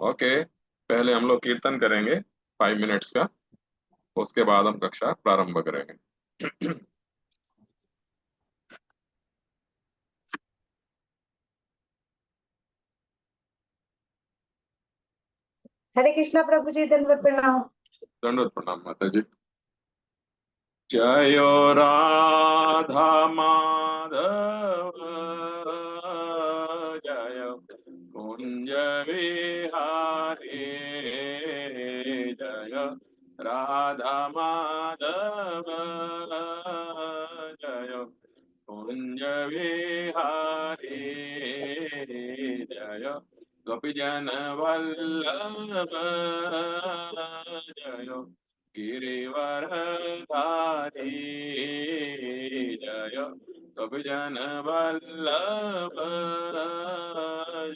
Okay, पहले हम लोग कीर्तन करेंगे 5 मिनट्स का। उसके बाद हम कक्षा प्रारंभ करेंगे। हरे कृष्णा प्रभु जी, दंडवत प्रणाम। दंडवत प्रणाम माता जी। जयो राधा माधव, जय कुंज विहारी, जय राधा माधव, जय कुंज विहारी, जय गोपीजन वल्लभ, जय गिरिवरधारी, जय गोपीजन वल्लभ,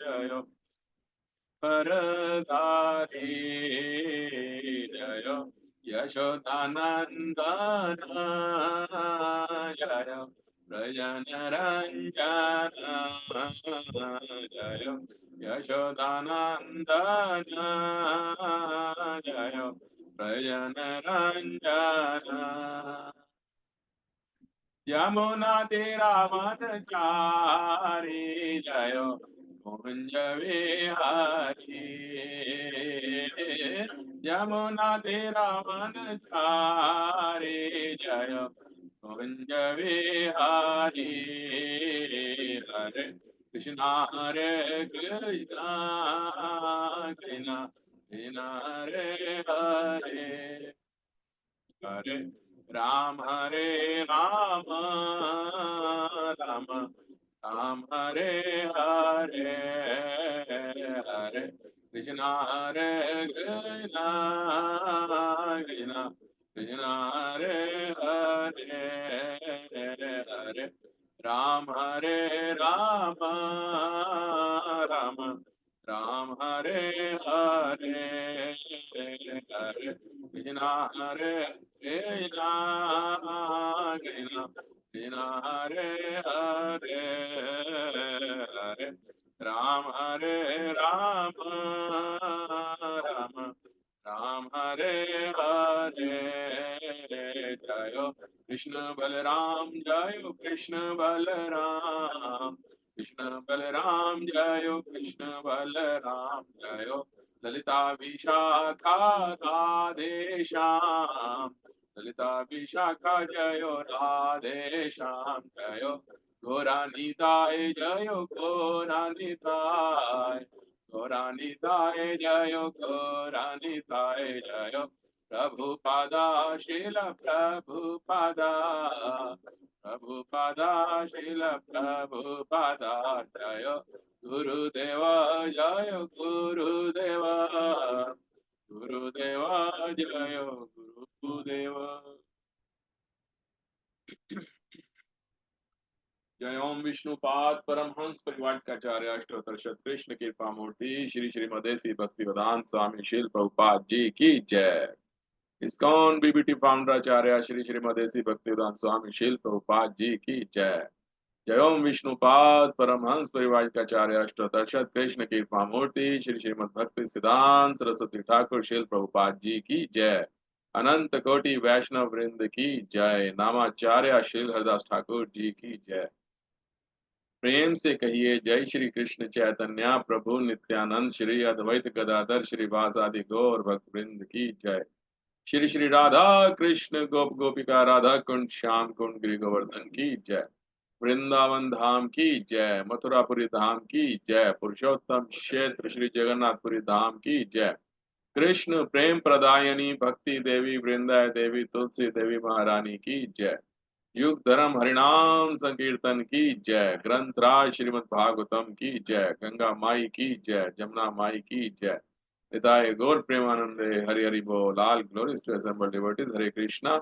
जय परधारी, जय यशोदानंदन, जय व्रजन रंजन, जय यशोदानंदन, जय व्रजन रंजन। यमुना तेरा मत चारी, जय कुंज विहारी, यमुना तेरा मन चारी, जय कुंज विहारी, हरे कृष्णा हरे कृष्णा, कृष्णा कृष्णा हरे हरे, हरे राम हरे राम, राम राम हरे हरे, हरे कृष्णा हरे कृष्णा, कृष्णा कृष्णा हरे हरे, हरे राम हरे राम, राम राम हरे हरे, हरे कृष्णा हरे कृष्णा, कृष्णा कृष्णा हरे हरे, हरे राम हरे राम, राम राम हरे हरे, जय कृष्ण बलराम, जय कृष्ण बलराम, कृष्ण बलराम जय कृष्ण बलराम, जय ललिता विशाखा राधे श्याम, ललिता विशाखा जय राधे श्याम, जय गौरा निताय, जय गौरा निताय, गौरा निताय जय गौरा निताय, जय प्रभुपादा शील प्रभुपादा, प्रभुपादा शील प्रभुपादा, जय गुरुदेव, जय गुरुदेव, गुरुदेव जय गुरुदेव। जय ओम विष्णुपाद परमहंस परिवारकाचार्य अष्टोत्तर शत कृष्ण कृपा मूर्ति श्री श्रीमदेसी भक्ति वेदांत स्वामी शील प्रभुपाद जी की जय। इस्कॉन बीबीटी फाउंडराचार्य श्री श्रीमदेसी भक्ति वेदांत स्वामी शील प्रभुपाद जी की जय। जय ओम विष्णुपाद परमहंस परिवारकाचार्य अष्टोत्तर शत कृष्ण कृपा मूर्ति श्री श्रीमद भक्ति सिद्धांत सरस्वती ठाकुर शील प्रभुपाद जी की जय। अनंत कोटि वैष्णव वृंद की जय। नामाचार्य श्री हरदास ठाकुर जी की जय। प्रेम से कहिए जय श्री कृष्ण चैतन्य प्रभु नित्यानंद श्री अद्वैत गदाधर श्रीवासादि गौर भक्त वृंद की जय। श्री श्री राधा कृष्ण गोप गोपिका राधा कुंड श्याम कुंड गिरि गोवर्धन की जय। वृंदावन धाम की जय। मथुरापुरी धाम की जय। पुरुषोत्तम क्षेत्र श्री जगन्नाथपुरी धाम की जय। कृष्ण प्रेम प्रदायनी भक्ति देवी वृंदा देवी तुलसी देवी महारानी की जय। युग धर्म हरिनाम संकीर्तन की जय। ग्रंथराज श्रीमद् भागवतम की जय। गंगा माई की जय। जमुना माई की जय। निताय गौर प्रेमानंदे हरि हरि बोल। All glories to assembled devotees Hare Krishna.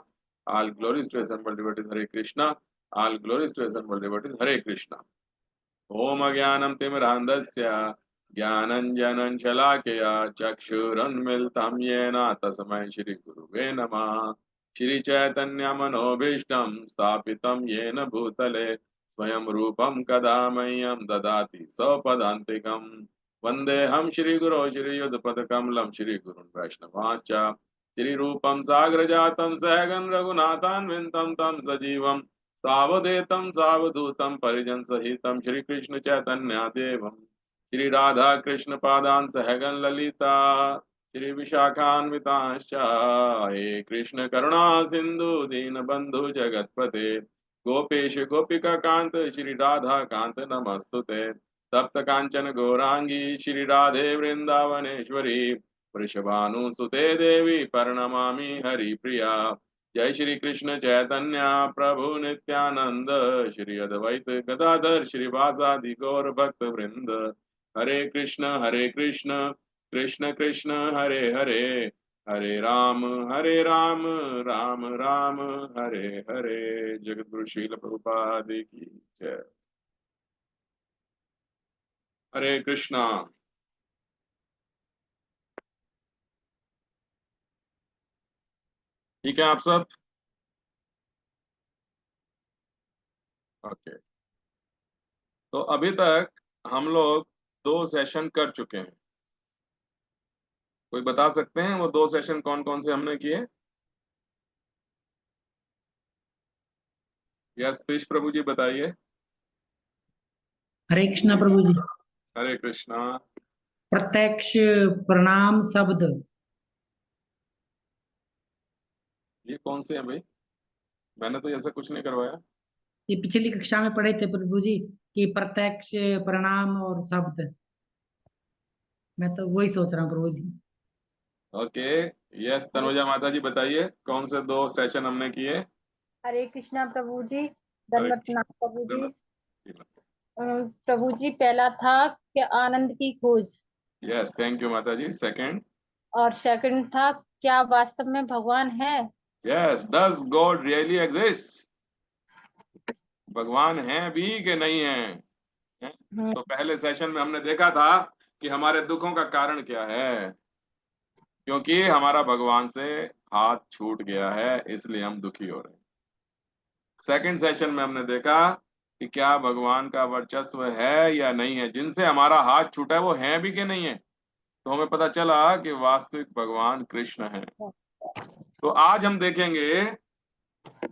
All glories to assembled devotees Hare Krishna. All glories to assembled devotees Hare Krishna. ओम अज्ञानं तिमिरान्धस्य ज्ञानञ्जनं शलाकया चक्षुरुन्मिलितं येन तस्मै श्रीगुरुवे नमः। श्रीचैतन्यमनोभीष्टं स्थापितं येन भूतले स्वयं रूपं कदा मह्यं ददाति स्वपदान्तिकम्। वन्देऽहं श्रीगुरो श्रीयुतपदकमलं श्रीगुरुन् वैष्णवांश्च श्रीरूपं साग्रजातं सहगं रघुनाथान्वितं तं सजीवं सावधूतं सावधूतं परिजनसहितं श्रीकृष्णचैतन्यदेवं श्रीराधाकृष्णपादान् सहगं ललिता श्रीविशाखान्वितांश्च हे कृष्ण करुणा सिन्धु दीनबन्धु जगत्पते गोपेश गोपिकान्त श्रीराधाकान्त नमस्तुते तप्त कांचन गौरांगी श्री राधे वृंदावनेश्वरी वृषभानुसुते देवी प्रणमामि हरिप्रिया जय श्री कृष्ण चैतन्य प्रभु नित्यानंद श्री अद्वैत गदाधर श्रीवासादि गौर भक्त वृंद हरे कृष्ण कृष्ण कृष्ण हरे हरे हरे राम राम राम हरे हरे। जगद्गुरु श्रील प्रभुपाद की जय। हरे कृष्णा। ठीक है आप सब? ओके। तो अभी तक हम लोग 2 सेशन कर चुके हैं। कोई बता सकते हैं वो 2 सेशन कौन कौन से हमने किए? यस सतीश प्रभु जी बताइए। हरे कृष्णा प्रभु जी। हरे कृष्णा। प्रत्यक्ष प्रणाम शब्द। ये कौन से हैं भाई? मैंने तो ऐसा कुछ नहीं करवाया। ये पिछली कक्षा में पढ़े थे प्रभु जी कि प्रत्यक्ष प्रणाम और शब्द। मैं तो वही सोच रहा हूँ प्रभु जी। ओके। यस तनुजा माता जी बताइए कौन से 2 सेशन हमने किए? हरे कृष्णा प्रभु जी। हरे दंडवत कृष्ण। प्रणाम प्रभु जी। दंडवत। प्रभु जी पहला था कि आनंद की खोज, यस थैंक यू माता जी। सेकंड? और सेकंड था क्या वास्तव में भगवान है। Yes does God really exist? भगवान है भी कि नहीं है? हैं? तो पहले सेशन में हमने देखा था कि हमारे दुखों का कारण क्या है, क्योंकि हमारा भगवान से हाथ छूट गया है इसलिए हम दुखी हो रहे हैं। सेकंड सेशन में हमने देखा कि क्या भगवान का वर्चस्व है या नहीं है, जिनसे हमारा हाथ छूटा है वो है भी कि नहीं है। तो हमें पता चला कि वास्तविक भगवान कृष्ण है। तो आज हम देखेंगे,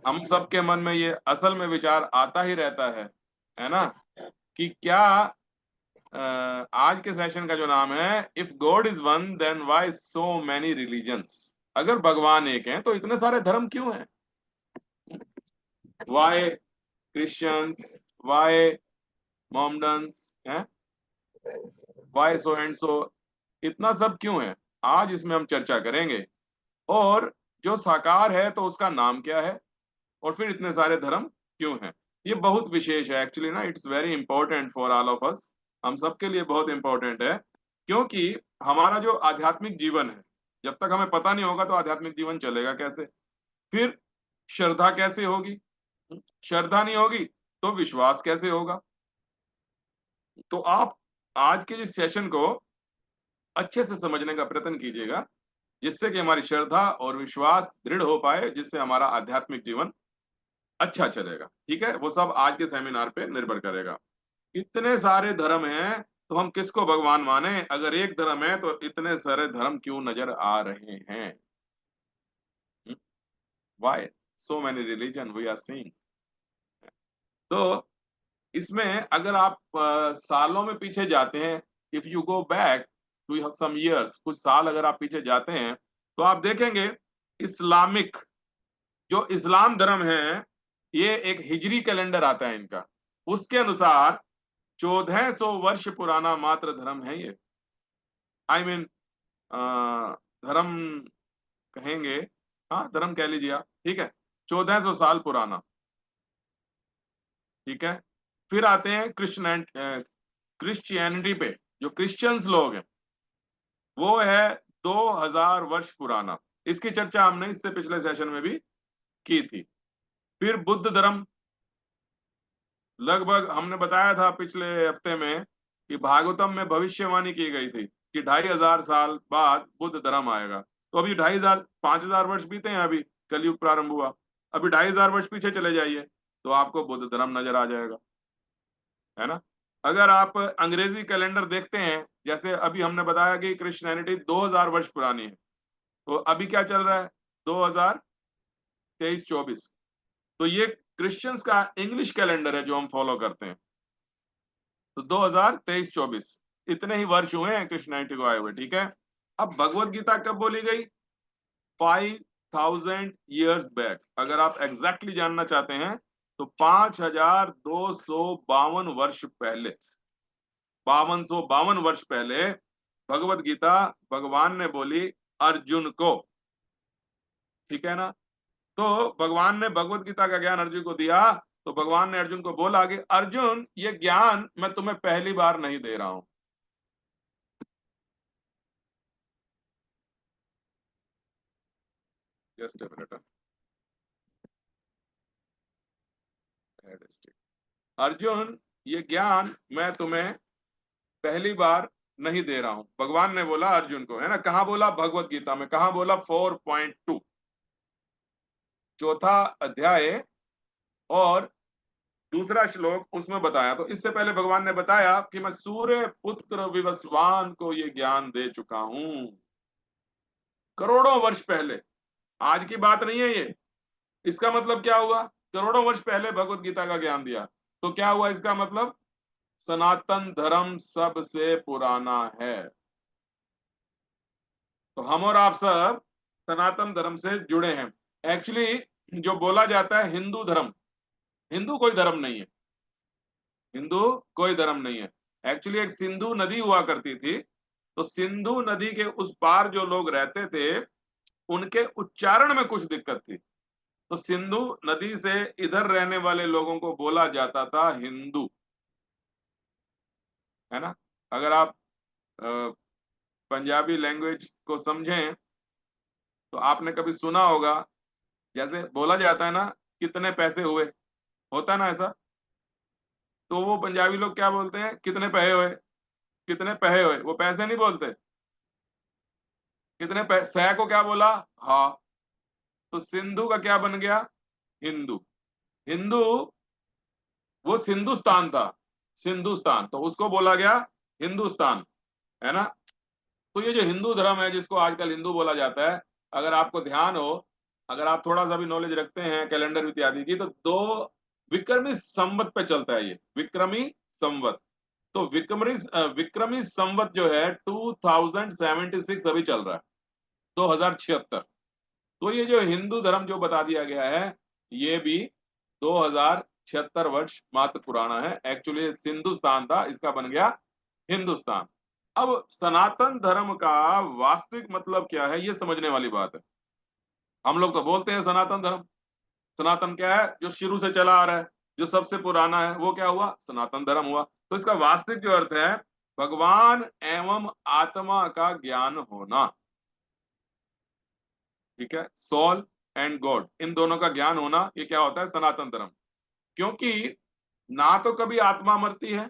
हम सबके मन में ये असल में विचार आता ही रहता है ना, कि क्या आज के सेशन का जो नाम है if God is one then why so many religions. अगर भगवान एक हैं तो इतने सारे धर्म क्यों हैं? व्हाई क्रिश्चियंस, व्हाई मोमडन्स हैं, व्हाई सो एंड सो, इतना सब क्यों है? आज इसमें हम चर्चा करेंगे। और जो साकार है तो उसका नाम क्या है, और फिर इतने सारे धर्म क्यों हैं? ये बहुत विशेष है एक्चुअली ना, it's very important for all of us. हम सबके लिए बहुत इंपॉर्टेंट है, क्योंकि हमारा जो आध्यात्मिक जीवन है, जब तक हमें पता नहीं होगा तो आध्यात्मिक जीवन चलेगा कैसे? फिर श्रद्धा कैसे होगी? श्रद्धा नहीं होगी तो विश्वास कैसे होगा? तो आप आज के इस सेशन को अच्छे से समझने का प्रयत्न कीजिएगा, जिससे कि हमारी श्रद्धा और विश्वास दृढ़ हो पाए, जिससे हमारा आध्यात्मिक जीवन अच्छा चलेगा। ठीक है, वो सब आज के सेमिनार पे निर्भर करेगा। इतने सारे धर्म हैं तो हम किसको भगवान माने? अगर एक धर्म है तो इतने सारे धर्म क्यों नजर आ रहे हैं? Why so many religion we are seeing? तो इसमें अगर आप सालों में पीछे जाते हैं, if you go back to some years, कुछ साल अगर आप पीछे जाते हैं तो आप देखेंगे इस्लामिक, जो इस्लाम धर्म है, ये एक हिजरी कैलेंडर आता है इनका, उसके अनुसार 1400 वर्ष पुराना मात्र धर्म है ये। आई मीन धर्म कहेंगे, हाँ धर्म कह लीजिए आप, ठीक है, 1400 साल पुराना। ठीक है, फिर आते हैं क्रिश्चियनिटी पे, जो क्रिश्चियंस लोग हैं, वो है 2000 वर्ष पुराना। इसकी चर्चा हमने इससे पिछले सेशन में भी की थी। फिर बुद्ध धर्म, लगभग हमने बताया था पिछले हफ्ते में कि भागवतम में भविष्यवाणी की गई थी कि 2500 साल बाद बुद्ध धर्म आएगा। तो अभी 5000 वर्ष बीते हैं, अभी कलयुग प्रारंभ हुआ, अभी 2500 वर्ष पीछे चले जाइए तो आपको बुद्ध धर्म नजर आ जाएगा, है ना। अगर आप अंग्रेजी कैलेंडर देखते हैं जैसे अभी हमने बताया कि क्रिश्चियनिटी 2000 वर्ष पुरानी है, तो अभी क्या चल रहा है 2023-24, तो ये क्रिश्चियंस का इंग्लिश कैलेंडर है जो हम फॉलो करते हैं। तो 2023-24 इतने ही वर्ष हुए हैं क्रिश्चियनिटी को आए हुए, ठीक है। अब भगवत गीता कब बोली गई? 5000 ईयर्स बैक। अगर आप एग्जैक्टली जानना चाहते हैं तो 5252 वर्ष पहले, 5252 वर्ष पहले भगवत गीता भगवान ने बोली अर्जुन को, ठीक है ना। तो भगवान ने भगवत गीता का ज्ञान अर्जुन को दिया, तो भगवान ने अर्जुन को बोला कि अर्जुन, ये ज्ञान मैं तुम्हें पहली बार नहीं दे रहा हूं। Just a minute. अर्जुन, ये ज्ञान मैं तुम्हें पहली बार नहीं दे रहा हूं, भगवान ने बोला अर्जुन को, है ना। कहां बोला? भगवत गीता में। कहां बोला? 4.2, चौथा अध्याय और दूसरा श्लोक, उसमें बताया। तो इससे पहले भगवान ने बताया कि मैं सूर्य पुत्र विवस्वान को ये ज्ञान दे चुका हूं, करोड़ों वर्ष पहले। आज की बात नहीं है ये। इसका मतलब क्या हुआ? करोड़ों वर्ष पहले भगवत गीता का ज्ञान दिया, तो क्या हुआ इसका मतलब? सनातन धर्म सबसे पुराना है। तो हम और आप सब सनातन धर्म से जुड़े हैं। एक्चुअली जो बोला जाता है हिंदू धर्म, हिंदू कोई धर्म नहीं है, हिंदू कोई धर्म नहीं है। एक्चुअली एक सिंधु नदी हुआ करती थी, तो सिंधु नदी के उस पार जो लोग रहते थे उनके उच्चारण में कुछ दिक्कत थी, तो सिंधु नदी से इधर रहने वाले लोगों को बोला जाता था हिंदू, है ना। अगर आप पंजाबी लैंग्वेज को समझें तो आपने कभी सुना होगा, जैसे बोला जाता है ना कितने पैसे हुए, होता है ना ऐसा, तो वो पंजाबी लोग क्या बोलते हैं? कितने पैसे हुए, कितने पैसे हुए। वो पैसे नहीं बोलते, कितने पैसे। सह को क्या बोला? हाँ। तो सिंधु का क्या बन गया? हिंदू। हिंदू वो सिंधुस्तान था, सिंधुस्तान, तो उसको बोला गया हिंदुस्तान, है ना। तो ये जो हिंदू धर्म है जिसको आजकल हिंदू बोला जाता है, अगर आपको ध्यान हो, अगर आप थोड़ा सा भी नॉलेज रखते हैं कैलेंडर इत्यादि की, तो 2 विक्रमी संवत पे चलता है ये, विक्रमी संवत। तो विक्रमी संवत जो है 2076 अभी चल रहा है, 2076। तो ये जो हिंदू धर्म जो बता दिया गया है, ये भी 2076 वर्ष मात्र पुराना है। एक्चुअली सिंधुस्तान था, इसका बन गया हिंदुस्तान। अब सनातन धर्म का वास्तविक मतलब क्या है, ये समझने वाली बात है। हम लोग तो बोलते हैं सनातन धर्म। सनातन क्या है? जो शुरू से चला आ रहा है, जो सबसे पुराना है, वो क्या हुआ? सनातन धर्म हुआ। तो इसका वास्तविक जो अर्थ है, भगवान एवं आत्मा का ज्ञान होना, ठीक है। सोल एंड गॉड, इन दोनों का ज्ञान होना, ये क्या होता है? सनातन धर्म। क्योंकि ना तो कभी आत्मा मरती है,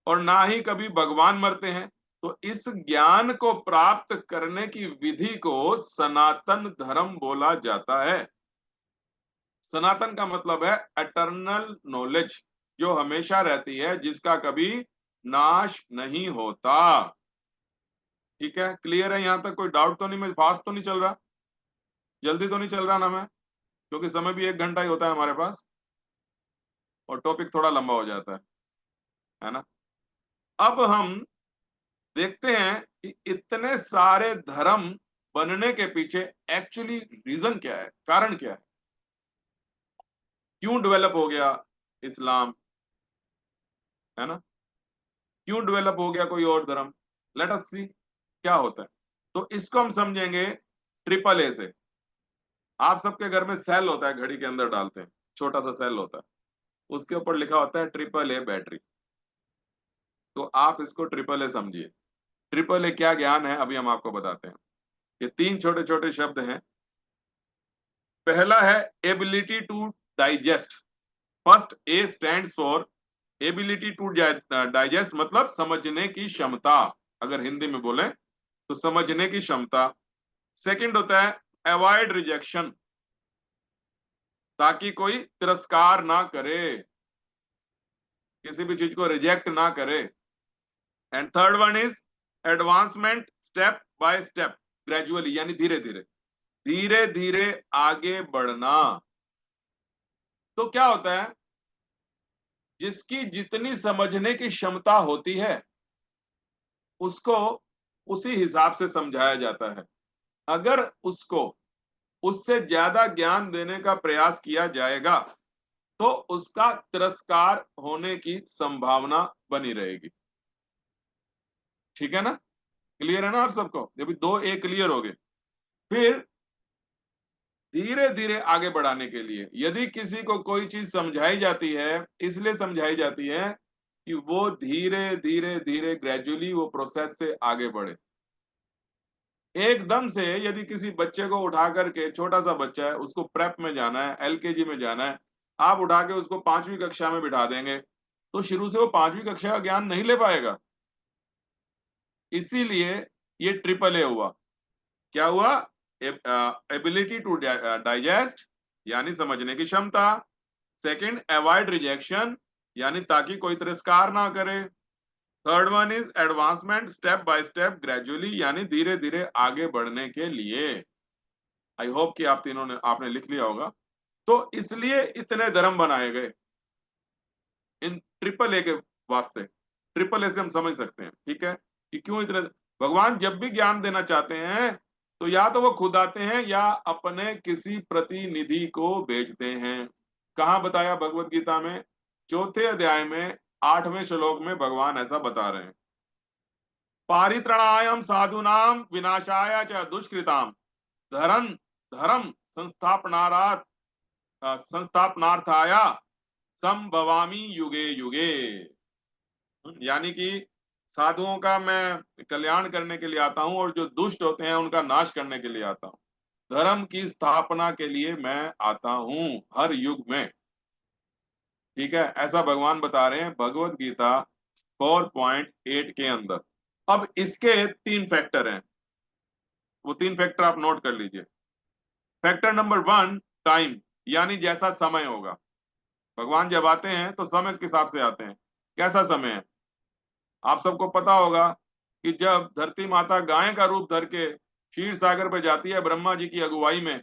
और ना ही कभी भगवान मरते हैं, तो इस ज्ञान को प्राप्त करने की विधि को सनातन धर्म बोला जाता है। सनातन का मतलब है एटर्नल नॉलेज, जो हमेशा रहती है, जिसका कभी नाश नहीं होता। ठीक है, क्लियर है? यहां तक कोई डाउट तो नहीं? मैं फास्ट तो नहीं चल रहा, जल्दी तो नहीं चल रहा ना मैं? क्योंकि समय भी 1 घंटा ही होता है हमारे पास और टॉपिक थोड़ा लंबा हो जाता है ना। अब हम देखते हैं कि इतने सारे धर्म बनने के पीछे एक्चुअली रीजन क्या है, कारण क्या है, क्यों डेवलप हो गया इस्लाम, है ना, क्यों डेवलप हो गया कोई और धर्म। लेट अस सी क्या होता है। तो इसको हम समझेंगे ट्रिपल ए से। आप सबके घर में सेल होता है, घड़ी के अंदर डालते हैं, छोटा सा सेल होता है, उसके ऊपर लिखा होता है ट्रिपल ए बैटरी। तो आप इसको ट्रिपल ए समझिए। ट्रिपल ए क्या ज्ञान है, अभी हम आपको बताते हैं। ये 3 छोटे छोटे शब्द हैं। पहला है ability to digest. First A stands for ability to digest, मतलब समझने की क्षमता, अगर हिंदी में बोले तो समझने की क्षमता। सेकंड होता है अवॉइड रिजेक्शन, ताकि कोई तिरस्कार ना करे, किसी भी चीज को रिजेक्ट ना करे, and third one is advancement step by step, gradually, यानी धीरे धीरे, धीरे धीरे आगे बढ़ना। तो क्या होता है, जिसकी जितनी समझने की क्षमता होती है उसको उसी हिसाब से समझाया जाता है। अगर उसको उससे ज्यादा ज्ञान देने का प्रयास किया जाएगा तो उसका तिरस्कार होने की संभावना बनी रहेगी। ठीक है ना, क्लियर है ना आप सबको? जब दो ए क्लियर हो गए, फिर धीरे धीरे आगे बढ़ाने के लिए यदि किसी को कोई चीज समझाई जाती है, इसलिए समझाई जाती है कि वो धीरे धीरे धीरे ग्रेजुअली वो प्रोसेस से आगे बढ़े। एकदम से यदि किसी बच्चे को उठा करके, छोटा सा बच्चा है, उसको प्रेप में जाना है, एलकेजी में जाना है, आप उठा के उसको 5वीं कक्षा में बिठा देंगे तो शुरू से वो 5वीं कक्षा का ज्ञान नहीं ले पाएगा। इसीलिए ये ट्रिपल ए हुआ। क्या हुआ? एबिलिटी टू डाइजेस्ट, यानी समझने की क्षमता। सेकंड, अवॉइड रिजेक्शन, यानी ताकि कोई तिरस्कार ना करे। Third one is advancement step by step, gradually, यानी धीरे धीरे आगे बढ़ने के लिए। आई होप कि आप तीनों ने आपने लिख लिया होगा। तो इसलिए इतने धर्म बनाए गए इन ट्रिपल ए के वास्ते। ट्रिपल ए से हम समझ सकते हैं, ठीक है, कि क्यों इतने। भगवान जब भी ज्ञान देना चाहते हैं तो या तो वो खुद आते हैं या अपने किसी प्रतिनिधि को भेजते हैं। कहां बताया? भगवत गीता में 4थे अध्याय में 8वें श्लोक में भगवान ऐसा बता रहे हैं, पारित्रणायम साधुनाम विनाशाय च दुष्कृताम धर्म धर्म संस्थापनार्थाय संभवामि युगे युगे। यानी कि साधुओं का मैं कल्याण करने के लिए आता हूं और जो दुष्ट होते हैं उनका नाश करने के लिए आता हूं। धर्म की स्थापना के लिए मैं आता हूं हर युग में। ठीक है, ऐसा भगवान बता रहे हैं भगवत गीता 4.8 के अंदर। अब इसके 3 फैक्टर हैं, वो 3 फैक्टर आप नोट कर लीजिए। फैक्टर नंबर 1, टाइम, यानी जैसा समय होगा। भगवान जब आते हैं तो समय के हिसाब से आते हैं। कैसा समय है? आप सबको पता होगा कि जब धरती माता गाय का रूप धर के क्षीर सागर पर जाती है ब्रह्मा जी की अगुवाई में,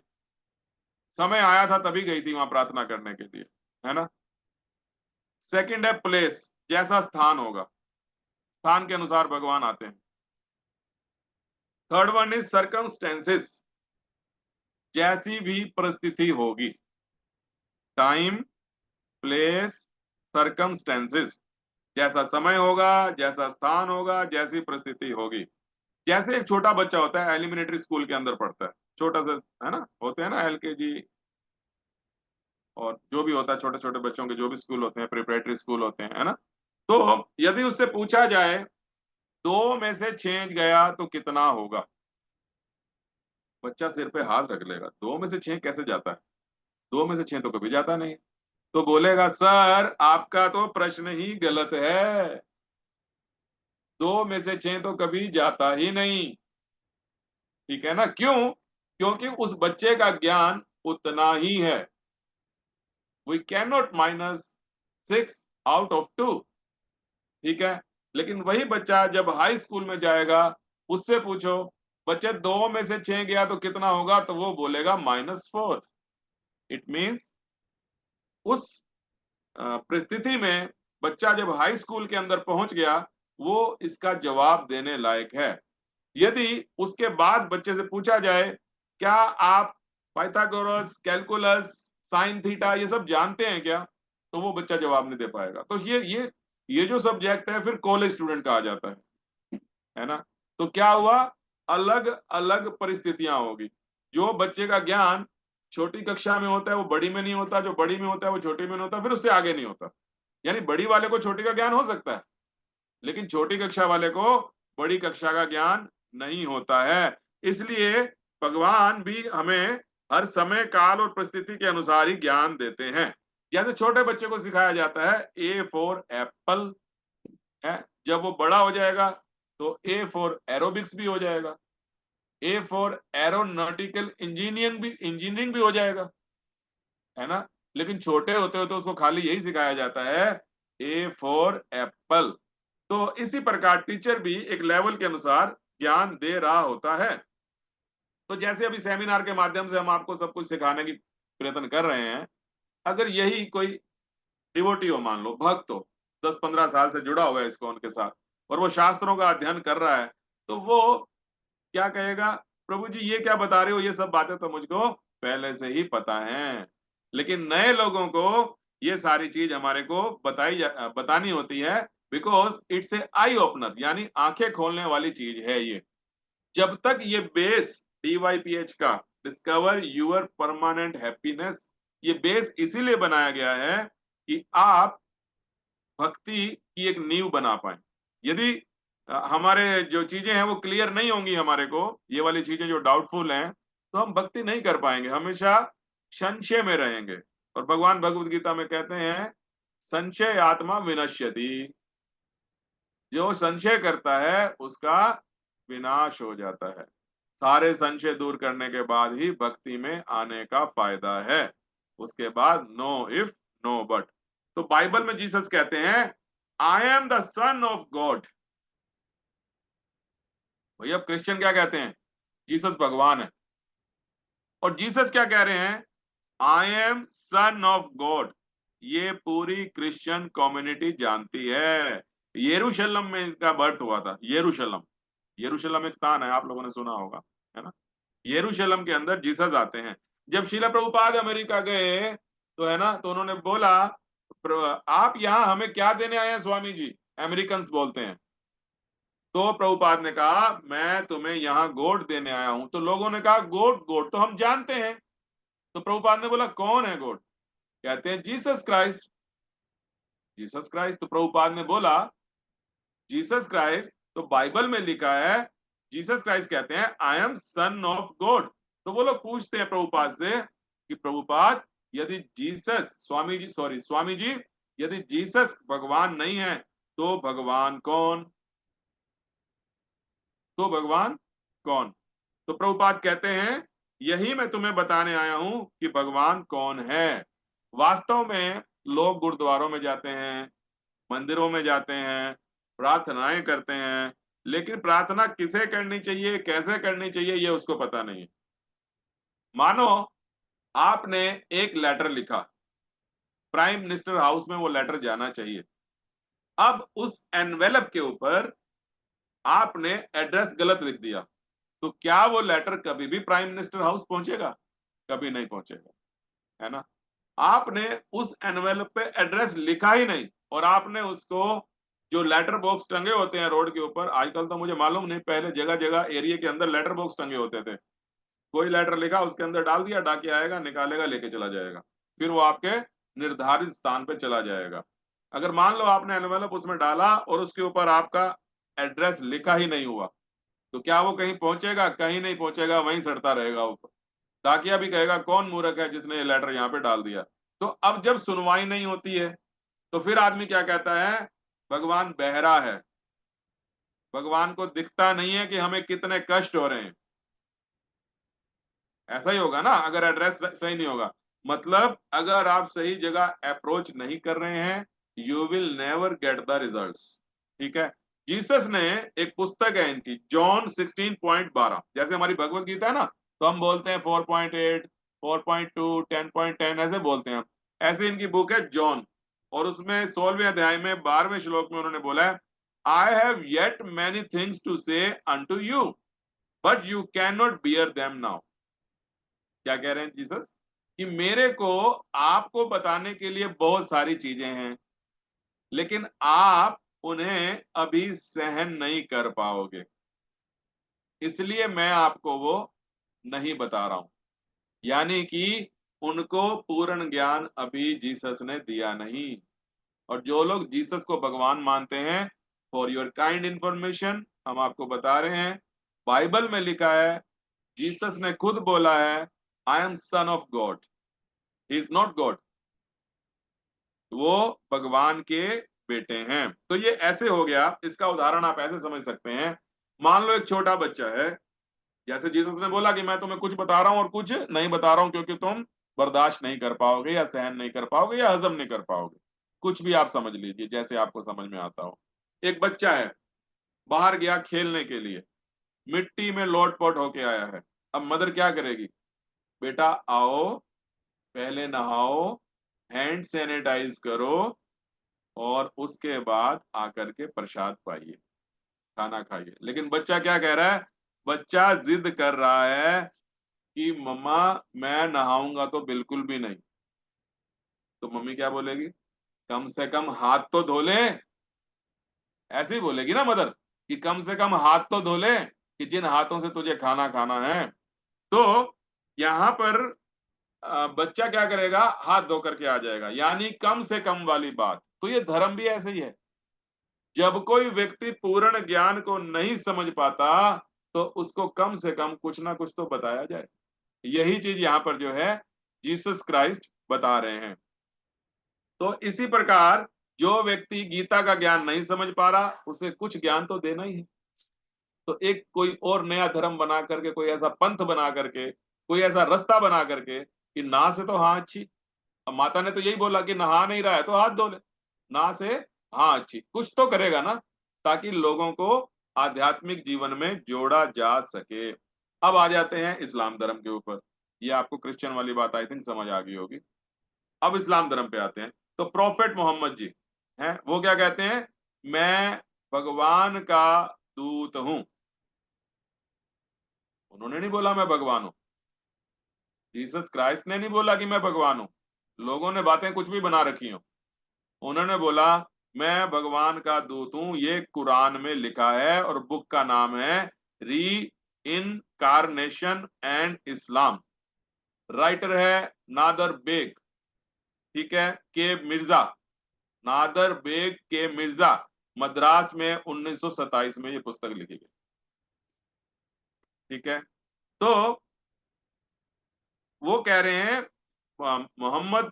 समय आया था तभी गई थी वहां प्रार्थना करने के लिए, है ना। सेकंड है प्लेस, जैसा स्थान होगा, स्थान के अनुसार भगवान आते हैं। थर्ड वन इज सर्कमस्टेंसेस, जैसी भी परिस्थिति होगी। टाइम, प्लेस, सर्कमस्टेंसेस, जैसा समय होगा, जैसा स्थान होगा, जैसी परिस्थिति होगी। जैसे एक छोटा बच्चा होता है, एलिमेंट्री स्कूल के अंदर पढ़ता है, छोटा सा, है ना, होते हैं ना एलकेजी और जो भी होता है, छोटे छोटे बच्चों के जो भी स्कूल होते हैं, प्रिपरेटरी स्कूल होते हैं, है ना। तो यदि उससे पूछा जाए 2 में से 6 गया तो कितना होगा, बच्चा सिर पे हाथ रख लेगा। 2 में से 6 कैसे जाता है? 2 में से 6 तो कभी जाता नहीं। तो बोलेगा, सर आपका तो प्रश्न ही गलत है, 2 में से 6 तो कभी जाता ही नहीं। ठीक है ना? क्यों? क्योंकि उस बच्चे का ज्ञान उतना ही है। We can not -6 out of 2। ठीक है, लेकिन वही बच्चा जब हाई स्कूल में जाएगा, उससे पूछो बच्चे 2 में से 6 गया तो कितना होगा, तो वो बोलेगा -4। इट मीन्स उस परिस्थिति में बच्चा जब हाई स्कूल के अंदर पहुंच गया, वो इसका जवाब देने लायक है। यदि उसके बाद बच्चे से पूछा जाए, क्या आप पाइथागोरस, कैलकुलस, साइन थीटा ये सब जानते हैं क्या, तो वो बच्चा जवाब नहीं दे पाएगा। तो ये जो सब्जेक्ट है फिर कॉलेज स्टूडेंट का आ जाता है ना। तो क्या हुआ, अलग अलग परिस्थितियां होगी। जो बच्चे का ज्ञान छोटी कक्षा में होता है वो बड़ी में नहीं होता, जो बड़ी में होता है वो छोटी में नहीं होता, फिर उससे आगे नहीं होता। यानी बड़ी वाले को छोटी का ज्ञान हो सकता है, लेकिन छोटी कक्षा वाले को बड़ी कक्षा का ज्ञान नहीं होता है। इसलिए भगवान भी हमें हर समय, काल और परिस्थिति के अनुसार ही ज्ञान देते हैं। जैसे छोटे बच्चे को सिखाया जाता है ए फॉर एप्पल है, जब वो बड़ा हो जाएगा तो ए फॉर एरोबिक्स भी हो जाएगा, ए फॉर एरोनॉटिकल इंजीनियरिंग भी हो जाएगा, है ना। लेकिन छोटे होते होते उसको खाली यही सिखाया जाता है ए फॉर एप्पल। तो इसी प्रकार टीचर भी एक लेवल के अनुसार ज्ञान दे रहा होता है। तो जैसे अभी सेमिनार के माध्यम से हम आपको सब कुछ सिखाने की प्रयत्न कर रहे हैं, अगर यही कोई डिवोटी हो, मान लो भक्त हो, 10-15 साल से जुड़ा हुआ है इस्कॉन के साथ और वो शास्त्रों का अध्ययन कर रहा है, तो वो क्या कहेगा, प्रभु जी ये क्या बता रहे हो, ये सब बातें तो मुझको पहले से ही पता हैं। लेकिन नए लोगों को ये सारी चीज हमारे को बतानी होती है, because it's a eye opener, यानी आंखें खोलने वाली चीज है ये। जब तक ये बेस DYPH का डिस्कवर यूर परमानेंट हैप्पीनेस, ये बेस इसीलिए बनाया गया है कि आप भक्ति की एक नींव बना पाए। यदि हमारे जो चीजें हैं वो क्लियर नहीं होंगी हमारे को, ये वाली चीजें जो डाउटफुल हैं, तो हम भक्ति नहीं कर पाएंगे, हमेशा संशय में रहेंगे। और भगवान भगवत गीता में कहते हैं संशय आत्मा विनश्यति, जो संशय करता है उसका विनाश हो जाता है। सारे संशय दूर करने के बाद ही भक्ति में आने का फायदा है, उसके बाद नो इफ नो बट। तो बाइबल में जीसस कहते हैं I am the son of God. भैया क्रिश्चियन क्या कहते हैं, जीसस भगवान है। और जीसस क्या कह रहे हैं, I am son of God. ये पूरी क्रिश्चियन कम्युनिटी जानती है। यरूशलेम में इसका बर्थ हुआ था। यरूशलेम, यरूशलेम एक स्थान है, आप लोगों ने सुना होगा, है ना। यरूशलेम के अंदर जीसस आते हैं। जब शीला प्रभुपाद अमेरिका गए तो है ना, तो उन्होंने बोला आप यहाँ हमें क्या देने आए हैं स्वामी जी, अमेरिकन्स बोलते हैं। तो प्रभुपाद ने कहा मैं तुम्हें यहाँ गोट देने आया हूं। तो लोगों ने कहा गोट, गोट तो हम जानते हैं। तो प्रभुपाद ने बोला कौन है गोट, कहते हैं जीसस क्राइस्ट, जीसस क्राइस्ट। तो प्रभुपाद ने बोला जीसस क्राइस्ट तो बाइबल में लिखा है, जीसस क्राइस्ट कहते हैं I am son of God. तो वो लोग पूछते हैं प्रभुपाद से कि प्रभुपाद यदि जीसस, स्वामी जी यदि जीसस भगवान नहीं है तो भगवान कौन, तो भगवान कौन। तो प्रभुपाद कहते हैं यही मैं तुम्हें बताने आया हूं कि भगवान कौन है। वास्तव में लोग गुरुद्वारों में जाते हैं, मंदिरों में जाते हैं, प्रार्थनाएं करते हैं, लेकिन प्रार्थना किसे करनी चाहिए, कैसे करनी चाहिए, ये उसको पता नहीं है। मानो आपने एक लेटर लिखा, प्राइम मिनिस्टर हाउस में वो लेटर जाना चाहिए। अब उस एनवेलप के ऊपर आपने एड्रेस गलत लिख दिया, तो क्या वो लेटर कभी भी प्राइम मिनिस्टर हाउस पहुंचेगा, कभी नहीं पहुंचेगा, है ना। आपने उस एनवेलप पे एड्रेस लिखा ही नहीं, और आपने उसको, जो लेटर बॉक्स टंगे होते हैं रोड के ऊपर, आजकल तो मुझे मालूम नहीं, पहले जगह जगह एरिया के अंदर लेटर बॉक्स टंगे होते थे। कोई लेटर लिखा उसके अंदर डाल दिया, डाकिया आएगा निकालेगा लेके चला जाएगा, फिर वो आपके निर्धारित स्थान पे चला जाएगा। अगर मान लो आपने एनवेलप उसमें डाला और उसके ऊपर आपका एड्रेस लिखा ही नहीं हुआ, तो क्या वो कहीं पहुंचेगा, कहीं नहीं पहुंचेगा, वहीं सड़ता रहेगा ऊपर। डाकिया भी कहेगा कौन मूर्ख है जिसने ये लेटर यहाँ पे डाल दिया। तो अब जब सुनवाई नहीं होती है तो फिर आदमी क्या कहता है, भगवान बहरा है, भगवान को दिखता नहीं है कि हमें कितने कष्ट हो रहे हैं। ऐसा ही होगा ना अगर एड्रेस सही नहीं होगा। मतलब अगर आप सही जगह अप्रोच नहीं कर रहे हैं, you will never get the results. ठीक है। जीसस ने एक पुस्तक है इनकी, जॉन 16.12, जैसे हमारी भगवत गीता है ना, तो हम बोलते हैं 4.8, 4.2, 10.10 ऐसे बोलते हैं। ऐसे इनकी बुक है जॉन, और उसमें 16वें अध्याय में 12वें श्लोक में उन्होंने बोला है I have yet many things to say unto you but you can not bear them now. क्या कह रहे हैं जीसस, कि मेरे को आपको बताने के लिए बहुत सारी चीजें हैं, लेकिन आप उन्हें अभी सहन नहीं कर पाओगे, इसलिए मैं आपको वो नहीं बता रहा हूं। यानी कि उनको पूर्ण ज्ञान अभी जीसस ने दिया नहीं। और जो लोग जीसस को भगवान मानते हैं, फॉर योर काइंड इंफॉर्मेशन हम आपको बता रहे हैं, बाइबल में लिखा है, जीसस ने खुद बोला है I am son of God, he is not God, वो भगवान के बेटे हैं। तो ये ऐसे हो गया, इसका उदाहरण आप ऐसे समझ सकते हैं, मान लो एक छोटा बच्चा है, जैसे जीसस ने बोला कि मैं तुम्हें कुछ बता रहा हूं और कुछ नहीं बता रहा हूं क्योंकि तुम बर्दाश्त नहीं कर पाओगे या सहन नहीं कर पाओगे या हजम नहीं कर पाओगे, कुछ भी आप समझ लीजिए जैसे आपको समझ में आता हो। एक बच्चा है, बाहर गया खेलने के लिए, मिट्टी में लोटपोट होके आया है। अब मदर क्या करेगी? बेटा आओ, पहले नहाओ, हैंड सैनिटाइज करो और उसके बाद आकर के प्रसाद पाइए, खाना खाइए। लेकिन बच्चा क्या कह रहा है? बच्चा जिद कर रहा है कि मम्मा मैं नहाऊंगा तो बिल्कुल भी नहीं। तो मम्मी क्या बोलेगी? कम से कम हाथ तो धो ले। ऐसे ही बोलेगी ना मदर, कि कम से कम हाथ तो धो ले, कि जिन हाथों से तुझे खाना खाना है। तो यहां पर बच्चा क्या करेगा? हाथ धो करके आ जाएगा, यानी कम से कम वाली बात। तो ये धर्म भी ऐसे ही है। जब कोई व्यक्ति पूर्ण ज्ञान को नहीं समझ पाता तो उसको कम से कम कुछ ना कुछ तो बताया जाए। यही चीज यहां पर जो है जीसस क्राइस्ट बता रहे हैं। तो इसी प्रकार जो व्यक्ति गीता का ज्ञान नहीं समझ पा रहा, उसे कुछ ज्ञान तो देना ही है। तो एक कोई और नया धर्म बना करके, कोई ऐसा पंथ बना करके, कोई ऐसा रास्ता बना करके कि ना से तो हाँ अच्छी। अब माता ने तो यही बोला कि नहा नहीं रहा है तो हाथ धो ले, ना से हाँ अच्छी, कुछ तो करेगा ना, ताकि लोगों को आध्यात्मिक जीवन में जोड़ा जा सके। अब आ जाते हैं इस्लाम धर्म के ऊपर। ये आपको क्रिश्चियन वाली बात आई थिंक समझ आ गई होगी। अब इस्लाम धर्म पे आते हैं। तो प्रोफेट मोहम्मद जी हैं, वो क्या कहते हैं? मैं भगवान का दूत हूं। उन्होंने नहीं बोला मैं भगवान हूं। जीसस क्राइस्ट ने नहीं बोला कि मैं भगवान हूं। लोगों ने बातें कुछ भी बना रखी हो। उन्होंने बोला मैं भगवान का दूत हूं, ये कुरान में लिखा है और बुक का नाम है री इनकारनेशन एंड इस्लाम। राइटर है नादर बेग, ठीक है, के मिर्जा, नादर बेग के मिर्जा। मद्रास में 1927 में ये पुस्तक लिखी गई, ठीक है। तो वो कह रहे हैं मोहम्मद,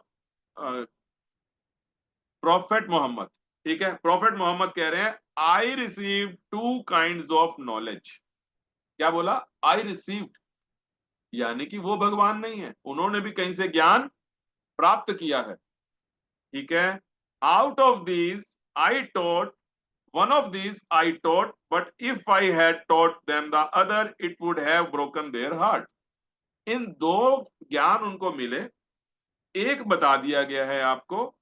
प्रॉफेट मोहम्मद, ठीक है, प्रॉफेट मोहम्मद कह रहे हैं I receive two kinds of knowledge. क्या बोला? आई रिसीव्ड, यानी कि वो भगवान नहीं है, उन्होंने भी कहीं से ज्ञान प्राप्त किया है, ठीक है। Out of these I taught, one of these I taught, but if I had taught them the other it would have broken their heart. इन दो ज्ञान उनको मिले, एक बता दिया गया है आपको,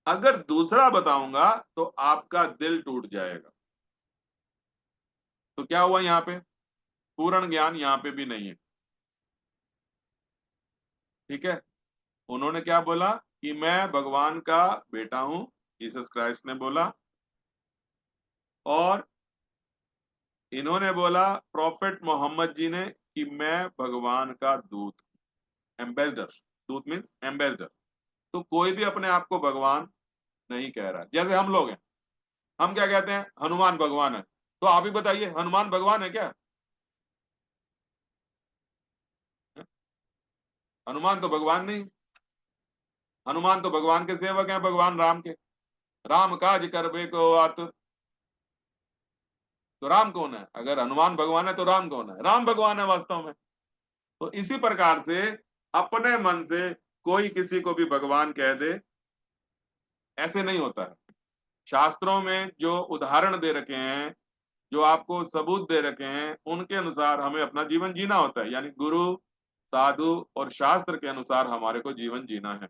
अगर दूसरा बताऊंगा तो आपका दिल टूट जाएगा। तो क्या हुआ? यहां पे पूर्ण ज्ञान यहां पे भी नहीं है, ठीक है। उन्होंने क्या बोला कि मैं भगवान का बेटा हूं, जीसस क्राइस्ट ने बोला। और इन्होंने बोला प्रॉफेट मोहम्मद जी ने कि मैं भगवान का दूत, एम्बेसडर। दूत मीन्स एम्बेसडर। तो कोई भी अपने आप को भगवान नहीं कह रहा। जैसे हम लोग हैं, हम क्या कहते हैं? हनुमान भगवान है। तो आप ही बताइए, हनुमान भगवान है क्या? हनुमान तो भगवान नहीं। हनुमान तो भगवान के सेवक हैं, भगवान राम के। राम काज करबे को आतुर। तो राम कौन है? अगर हनुमान भगवान है तो राम कौन है? राम भगवान है वास्तव में। तो इसी प्रकार से अपने मन से कोई किसी को भी भगवान कह दे, ऐसे नहीं होता है। शास्त्रों में जो उदाहरण दे रखे हैं, जो आपको सबूत दे रखे हैं, उनके अनुसार हमें अपना जीवन जीना होता है। यानी गुरु, साधु और शास्त्र के अनुसार हमारे को जीवन जीना है।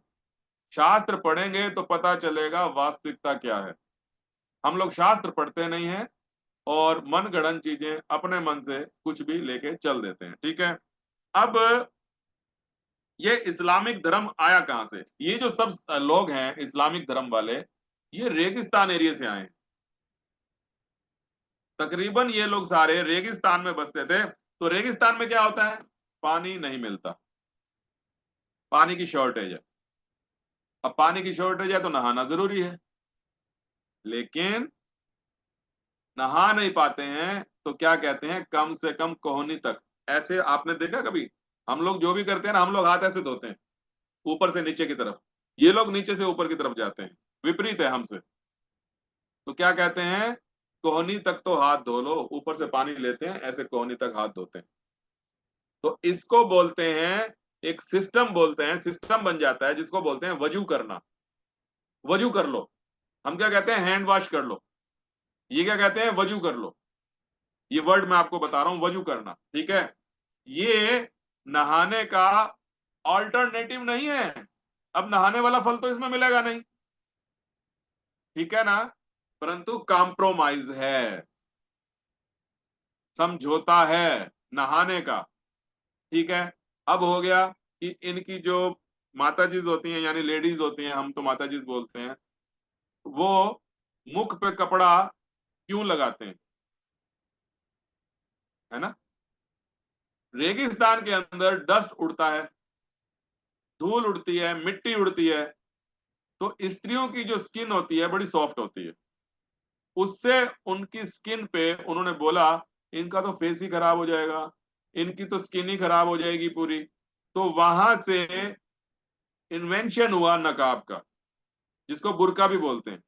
शास्त्र पढ़ेंगे तो पता चलेगा वास्तविकता क्या है। हम लोग शास्त्र पढ़ते नहीं हैं और मन गढ़ंत चीजें अपने मन से कुछ भी लेके चल देते हैं, ठीक है। अब ये इस्लामिक धर्म आया कहां से? ये जो सब लोग हैं इस्लामिक धर्म वाले, ये रेगिस्तान एरिया से आए हैं। तकरीबन ये लोग सारे रेगिस्तान में बसते थे। तो रेगिस्तान में क्या होता है? पानी नहीं मिलता, पानी की शॉर्टेज है। अब पानी की शॉर्टेज है तो नहाना जरूरी है, लेकिन नहा नहीं पाते हैं तो क्या कहते हैं? कम से कम कोहनी तक। ऐसे आपने देखा कभी? हम लोग जो भी करते हैं ना, हम लोग हाथ ऐसे धोते हैं, ऊपर से नीचे की तरफ। ये लोग नीचे से ऊपर की तरफ जाते हैं, विपरीत है हमसे। तो क्या कहते हैं? कोहनी तक तो हाथ धो लो। ऊपर से पानी लेते हैं, ऐसे कोहनी तक हाथ धोते हैं। तो इसको बोलते हैं, एक सिस्टम बोलते हैं, सिस्टम बन जाता है जिसको बोलते हैं वजू करना। वजू कर लो। हम क्या कहते हैं? हैंड वॉश कर लो। ये क्या कहते हैं? वजू कर लो। ये वर्ड मैं आपको बता रहा हूं, वजू करना, ठीक है? ये नहाने का ऑल्टरनेटिव नहीं है। अब नहाने वाला फल तो इसमें मिलेगा नहीं, ठीक है ना? परंतु कॉम्प्रोमाइज है, समझौता है नहाने का, ठीक है? अब हो गया कि इनकी जो माताजीज होती हैं, यानी लेडीज होती हैं, हम तो माताजीज बोलते हैं, वो मुख पे कपड़ा क्यों लगाते हैं? है ना? रेगिस्तान के अंदर डस्ट उड़ता है, धूल उड़ती है, मिट्टी उड़ती है, तो स्त्रियों की जो स्किन होती है बड़ी सॉफ्ट होती है। उससे उनकी स्किन पे उन्होंने बोला इनका तो फेस ही खराब हो जाएगा, इनकी तो स्किन ही खराब हो जाएगी पूरी। तो वहां से इन्वेंशन हुआ नकाब का, जिसको बुर्का भी बोलते हैं,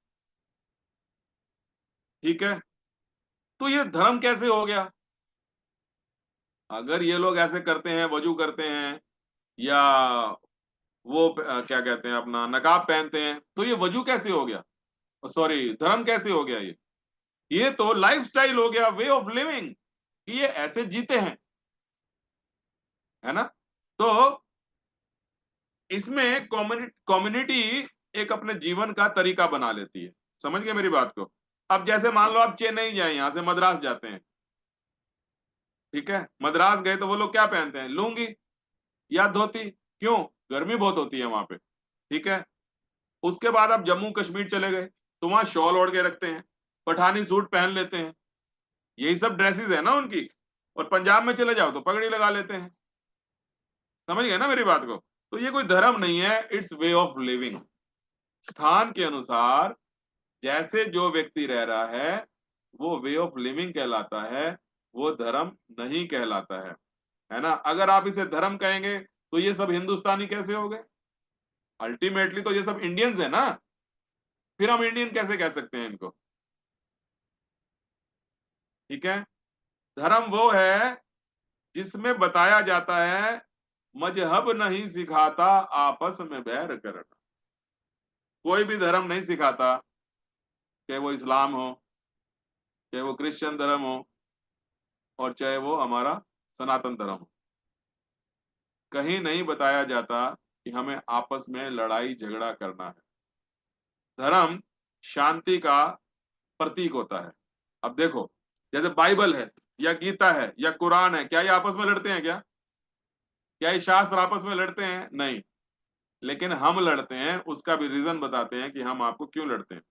ठीक है? तो ये धर्म कैसे हो गया? अगर ये लोग ऐसे करते हैं, वजू करते हैं, या वो क्या कहते हैं, अपना नकाब पहनते हैं, तो ये वजू कैसे हो गया? सॉरी, धर्म कैसे हो गया? ये तो लाइफस्टाइल हो गया, वे ऑफ लिविंग, कि ये ऐसे जीते हैं, है ना? तो इसमें कम्युनिटी एक अपने जीवन का तरीका बना लेती है। समझ गए मेरी बात को? अब जैसे मान लो आप चेन्नई जाए, यहां से मद्रास जाते हैं, ठीक है? मद्रास गए तो वो लोग क्या पहनते हैं? लुंगी या धोती। क्यों? गर्मी बहुत होती है वहां पे, ठीक है? उसके बाद आप जम्मू कश्मीर चले गए तो वहां शॉल ओढ़ के रखते हैं, पठानी सूट पहन लेते हैं, यही सब ड्रेसेस है ना उनकी। और पंजाब में चले जाओ तो पगड़ी लगा लेते हैं। समझ गए ना मेरी बात को? तो ये कोई धर्म नहीं है, इट्स वे ऑफ लिविंग। स्थान के अनुसार जैसे जो व्यक्ति रह रहा है वो वे ऑफ लिविंग कहलाता है, वो धर्म नहीं कहलाता है ना? अगर आप इसे धर्म कहेंगे तो ये सब हिंदुस्तानी कैसे हो गए? अल्टीमेटली तो ये सब इंडियंस है ना, फिर हम इंडियन कैसे कह सकते हैं इनको? ठीक है? धर्म वो है जिसमें बताया जाता है मजहब नहीं सिखाता आपस में बैर करना। कोई भी धर्म नहीं सिखाता, चाहे वो इस्लाम हो, चाहे वो क्रिश्चियन धर्म हो, और चाहे वो हमारा सनातन धर्म हो, कहीं नहीं बताया जाता कि हमें आपस में लड़ाई झगड़ा करना है। धर्म शांति का प्रतीक होता है। अब देखो, जैसे बाइबल है या गीता है या कुरान है, क्या ये आपस में लड़ते हैं? क्या ये शास्त्र आपस में लड़ते हैं? नहीं। लेकिन हम लड़ते हैं, उसका भी रीजन बताते हैं कि हम आपको क्यों लड़ते हैं।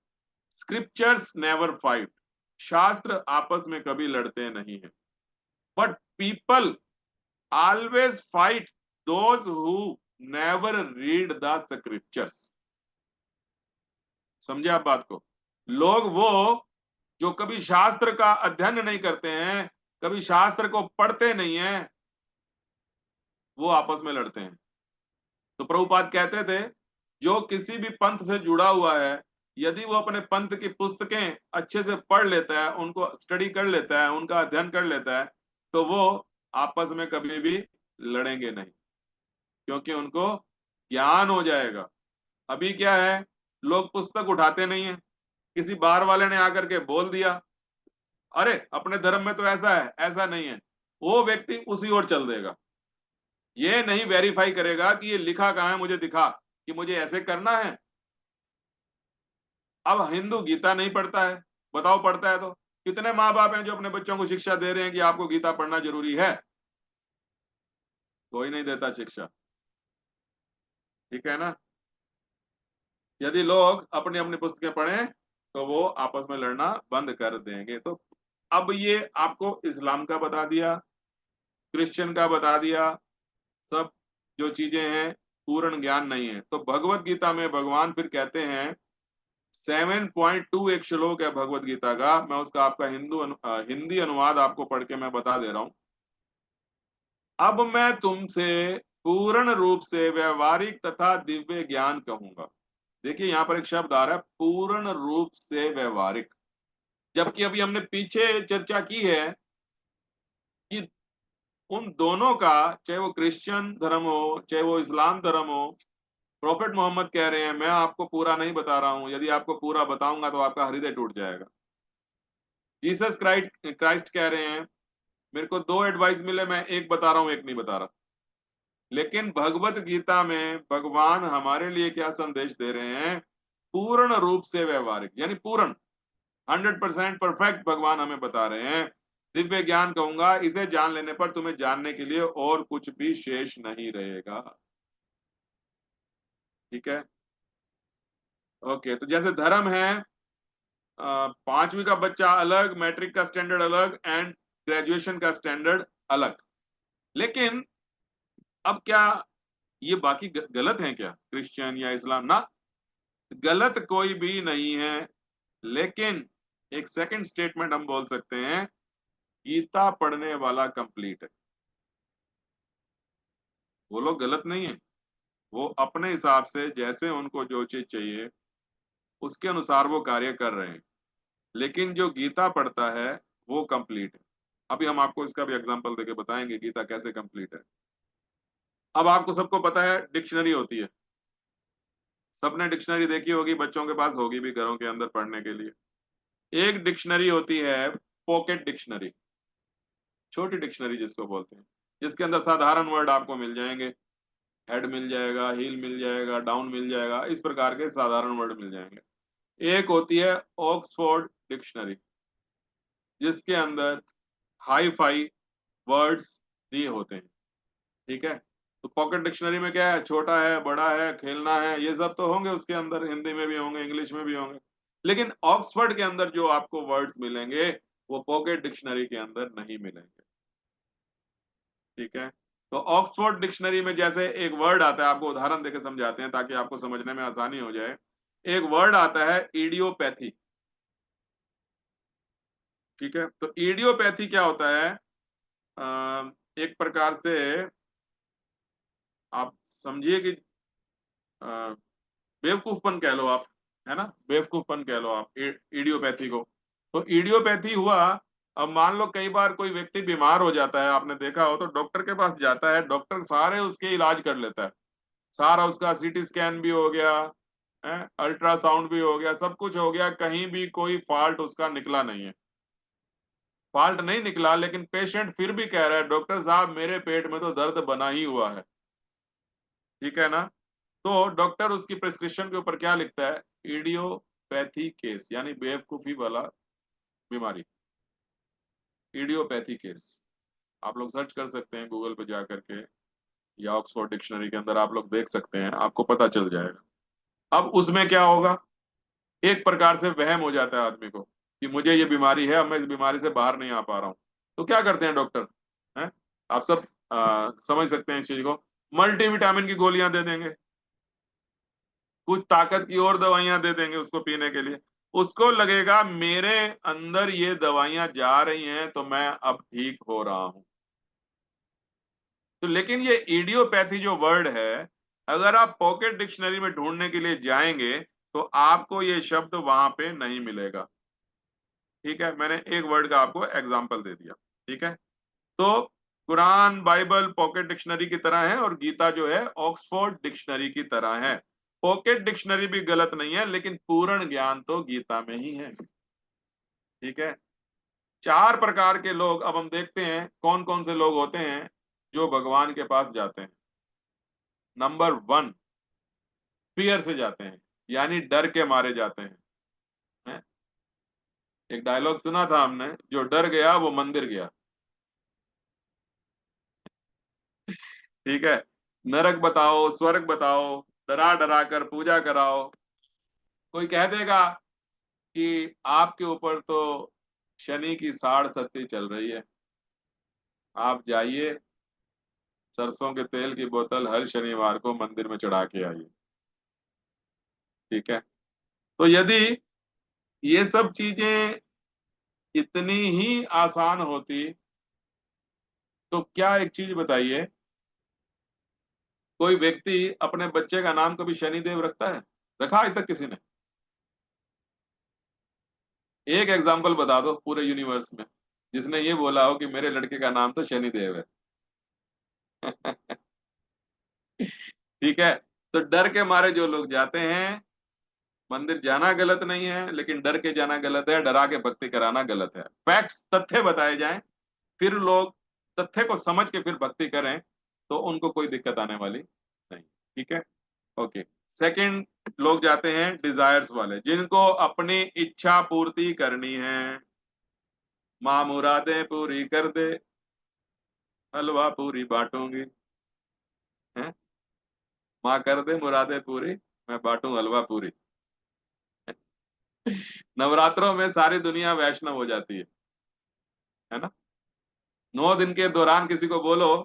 स्क्रिप्चर्स नेवर फाइट, शास्त्र आपस में कभी लड़ते नहीं है, but people always fight those who never read the scriptures। समझे आप बात को? लोग वो जो कभी शास्त्र का अध्ययन नहीं करते हैं, कभी शास्त्र को पढ़ते नहीं हैं, वो आपस में लड़ते हैं। तो प्रभुपाद कहते थे जो किसी भी पंथ से जुड़ा हुआ है, यदि वो अपने पंथ की पुस्तकें अच्छे से पढ़ लेता है, उनको स्टडी कर लेता है, उनका अध्ययन कर लेता है, तो वो आपस में कभी भी लड़ेंगे नहीं, क्योंकि उनको ज्ञान हो जाएगा। अभी क्या है, लोग पुस्तक उठाते नहीं है, किसी बाहर वाले ने आकर के बोल दिया अरे अपने धर्म में तो ऐसा है, ऐसा नहीं है, वो व्यक्ति उसी ओर चल देगा। ये नहीं वेरीफाई करेगा कि ये लिखा कहाँ है, मुझे दिखा कि मुझे ऐसे करना है। अब हिंदू गीता नहीं पढ़ता है, बताओ पढ़ता है तो? कितने माँ बाप हैं जो अपने बच्चों को शिक्षा दे रहे हैं कि आपको गीता पढ़ना जरूरी है? कोई नहीं देता शिक्षा, ठीक है ना? यदि लोग अपनी अपनी पुस्तकें पढ़ें तो वो आपस में लड़ना बंद कर देंगे। तो अब ये आपको इस्लाम का बता दिया, क्रिश्चियन का बता दिया, सब जो चीजें हैं पूर्ण ज्ञान नहीं है। तो भगवत गीता में भगवान फिर कहते हैं 7.2 एक श्लोक है भगवत गीता का, मैं उसका आपका हिंदी अनुवाद आपको पढ़ के मैं बता दे रहा हूं। अब मैं तुमसे पूर्ण रूप से व्यवहारिक तथा दिव्य ज्ञान कहूंगा। देखिए यहां पर एक शब्द आ रहा है, पूर्ण रूप से व्यवहारिक। जबकि अभी हमने पीछे चर्चा की है कि उन दोनों का, चाहे वो क्रिश्चियन धर्म हो चाहे वो इस्लाम धर्म हो, प्रॉफेट मोहम्मद कह रहे हैं मैं आपको पूरा नहीं बता रहा हूं, यदि आपको पूरा बताऊंगा तो आपका हृदय टूट जाएगा। जीसस क्राइस्ट कह रहे हैं मेरे को 2 एडवाइस मिले, मैं एक बता रहा हूं, एक नहीं बता रहा। लेकिन भगवत गीता में भगवान हमारे लिए क्या संदेश दे रहे हैं? पूर्ण रूप से व्यवहारिक, यानी पूर्ण 100% परफेक्ट भगवान हमें बता रहे हैं। दिव्य ज्ञान कहूंगा, इसे जान लेने पर तुम्हें जानने के लिए और कुछ भी शेष नहीं रहेगा। ठीक है, ओके। तो जैसे धर्म है, 5वीं का बच्चा अलग, मैट्रिक का स्टैंडर्ड अलग एंड ग्रेजुएशन का स्टैंडर्ड अलग। लेकिन अब क्या ये बाकी गलत है क्या, क्रिश्चियन या इस्लाम? ना, गलत कोई भी नहीं है। लेकिन एक सेकंड स्टेटमेंट हम बोल सकते हैं, गीता पढ़ने वाला कंप्लीट है। वो लोग गलत नहीं है, वो अपने हिसाब से जैसे उनको जो चीज चाहिए उसके अनुसार वो कार्य कर रहे हैं। लेकिन जो गीता पढ़ता है वो कंप्लीट है। अभी हम आपको इसका भी एग्जांपल देके बताएंगे गीता कैसे कंप्लीट है। अब आपको सबको पता है डिक्शनरी होती है, सबने डिक्शनरी देखी होगी, बच्चों के पास होगी भी घरों के अंदर पढ़ने के लिए। एक डिक्शनरी होती है पॉकेट डिक्शनरी, छोटी डिक्शनरी जिसको बोलते हैं, जिसके अंदर साधारण वर्ड आपको मिल जाएंगे। हेड मिल जाएगा, हील मिल जाएगा, डाउन मिल जाएगा, इस प्रकार के साधारण वर्ड मिल जाएंगे। एक होती है ऑक्सफोर्ड डिक्शनरी, जिसके अंदर हाई फाई वर्ड्स दिए होते हैं। ठीक है, तो पॉकेट डिक्शनरी में क्या है, छोटा है, बड़ा है, खेलना है, ये सब तो होंगे उसके अंदर, हिंदी में भी होंगे, इंग्लिश में भी होंगे। लेकिन ऑक्सफोर्ड के अंदर जो आपको वर्ड्स मिलेंगे वो पॉकेट डिक्शनरी के अंदर नहीं मिलेंगे। ठीक है, तो ऑक्सफोर्ड डिक्शनरी में जैसे एक वर्ड आता है, आपको उदाहरण देकर समझाते हैं ताकि आपको समझने में आसानी हो जाए। एक वर्ड आता है इडियोपैथी। ठीक है, तो इडियोपैथी क्या होता है? एक प्रकार से आप समझिए कि बेवकूफपन कह लो आप, है ना, बेवकूफपन कह लो आप इडियोपैथी को। तो इडियोपैथी हुआ, अब मान लो कई बार कोई व्यक्ति बीमार हो जाता है, आपने देखा हो, तो डॉक्टर के पास जाता है, डॉक्टर सारे उसके इलाज कर लेता है, सारा उसका सीटी स्कैन भी हो गया है, अल्ट्रासाउंड भी हो गया, सब कुछ हो गया, कहीं भी कोई फॉल्ट उसका निकला नहीं है। फॉल्ट नहीं निकला, लेकिन पेशेंट फिर भी कह रहा है डॉक्टर साहब मेरे पेट में तो दर्द बना ही हुआ है। ठीक है ना, तो डॉक्टर उसकी प्रिस्क्रिप्शन के ऊपर क्या लिखता है? इडियोपैथी केस, यानी बेवकूफी वाला बीमारी, इडियोपैथी केस। आप लोग सर्च कर सकते हैं गूगल पे जा करके, या ऑक्सफोर्ड डिक्शनरी के अंदर आप लोग देख सकते हैं, आपको पता चल जाएगा। अब उसमें क्या होगा, एक प्रकार से वहम हो जाता है आदमी को कि मुझे ये बीमारी है, अब मैं इस बीमारी से बाहर नहीं आ पा रहा हूं। तो क्या करते हैं डॉक्टर, हैं, आप सब समझ सकते हैं इस चीज को, मल्टीविटामिन की गोलियां दे देंगे, कुछ ताकत की और दवाइयां दे देंगे उसको पीने के लिए। उसको लगेगा मेरे अंदर ये दवाइयां जा रही हैं तो मैं अब ठीक हो रहा हूं। तो लेकिन ये इडियोपैथी जो वर्ड है, अगर आप पॉकेट डिक्शनरी में ढूंढने के लिए जाएंगे तो आपको ये शब्द वहां पे नहीं मिलेगा। ठीक है, मैंने एक वर्ड का आपको एग्जाम्पल दे दिया। ठीक है, तो कुरान बाइबल पॉकेट डिक्शनरी की तरह है और गीता जो है ऑक्सफोर्ड डिक्शनरी की तरह है। पॉकेट डिक्शनरी भी गलत नहीं है, लेकिन पूर्ण ज्ञान तो गीता में ही है। ठीक है, 4 प्रकार के लोग अब हम देखते हैं कौन कौन से लोग होते हैं जो भगवान के पास जाते हैं। नंबर 1, फियर से जाते हैं, यानी डर के मारे जाते हैं, हैं? एक डायलॉग सुना था हमने, जो डर गया वो मंदिर गया। ठीक है, नरक बताओ, स्वर्ग बताओ, डरा डरा कर पूजा कराओ। कोई कह देगा कि आपके ऊपर तो शनि की साढ़ सत्ती चल रही है, आप जाइए, सरसों के तेल की बोतल हर शनिवार को मंदिर में चढ़ा के आइए। ठीक है, तो यदि ये सब चीजें इतनी ही आसान होती तो क्या, एक चीज बताइए, कोई व्यक्ति अपने बच्चे का नाम कभी शनिदेव रखता है? रखा आज तक किसी ने? एक एग्जाम्पल बता दो पूरे यूनिवर्स में जिसने ये बोला हो कि मेरे लड़के का नाम तो शनिदेव है। ठीक है, तो डर के मारे जो लोग जाते हैं मंदिर जाना गलत नहीं है, लेकिन डर के जाना गलत है, डरा के भक्ति कराना गलत है। फैक्ट्स, तथ्य बताए जाएं, फिर लोग तथ्य को समझ के फिर भक्ति करें, तो उनको कोई दिक्कत आने वाली नहीं। ठीक है, ओके। सेकंड, लोग जाते हैं डिजायर्स वाले, जिनको अपनी इच्छा पूर्ति करनी है। माँ मुरादें पूरी कर दे, हलवा पूरी बांटूंगी। है, माँ कर दे मुरादें पूरी, मैं बांटूं हलवा पूरी। नवरात्रों में सारी दुनिया वैष्णव हो जाती है ना। 9 दिन के दौरान किसी को बोलो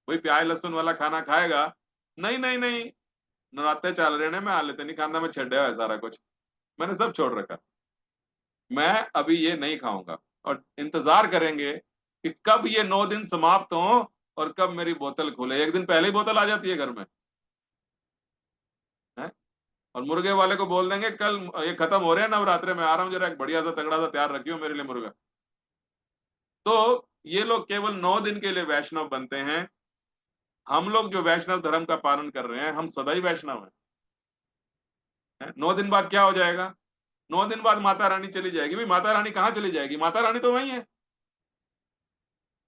भाई प्याज लहसुन वाला खाना खाएगा, नहीं नहीं नहीं, नवरात्रे चल रहे ने, मैं हाले नहीं खाता, मैं छड्या है सारा कुछ, मैंने सब छोड़ रखा, मैं अभी ये नहीं खाऊंगा। और इंतजार करेंगे कि कब ये 9 दिन समाप्त हो और कब मेरी बोतल खुले। एक दिन पहले ही बोतल आ जाती है घर में, है? और मुर्गे वाले को बोल देंगे कल ये खत्म हो रहे हैं नवरात्रे में, आ रहा हूं, जरा एक बढ़िया सा तगड़ा सा तैयार रखियो मेरे लिए मुर्गा। तो ये लोग केवल 9 दिन के लिए वैष्णव बनते हैं। हम लोग जो वैष्णव धर्म का पालन कर रहे हैं, हम सदा ही वैष्णव हैं। 9 दिन बाद क्या हो जाएगा? 9 दिन बाद माता रानी चली जाएगी। भाई माता रानी कहाँ चली जाएगी? माता रानी तो वही है।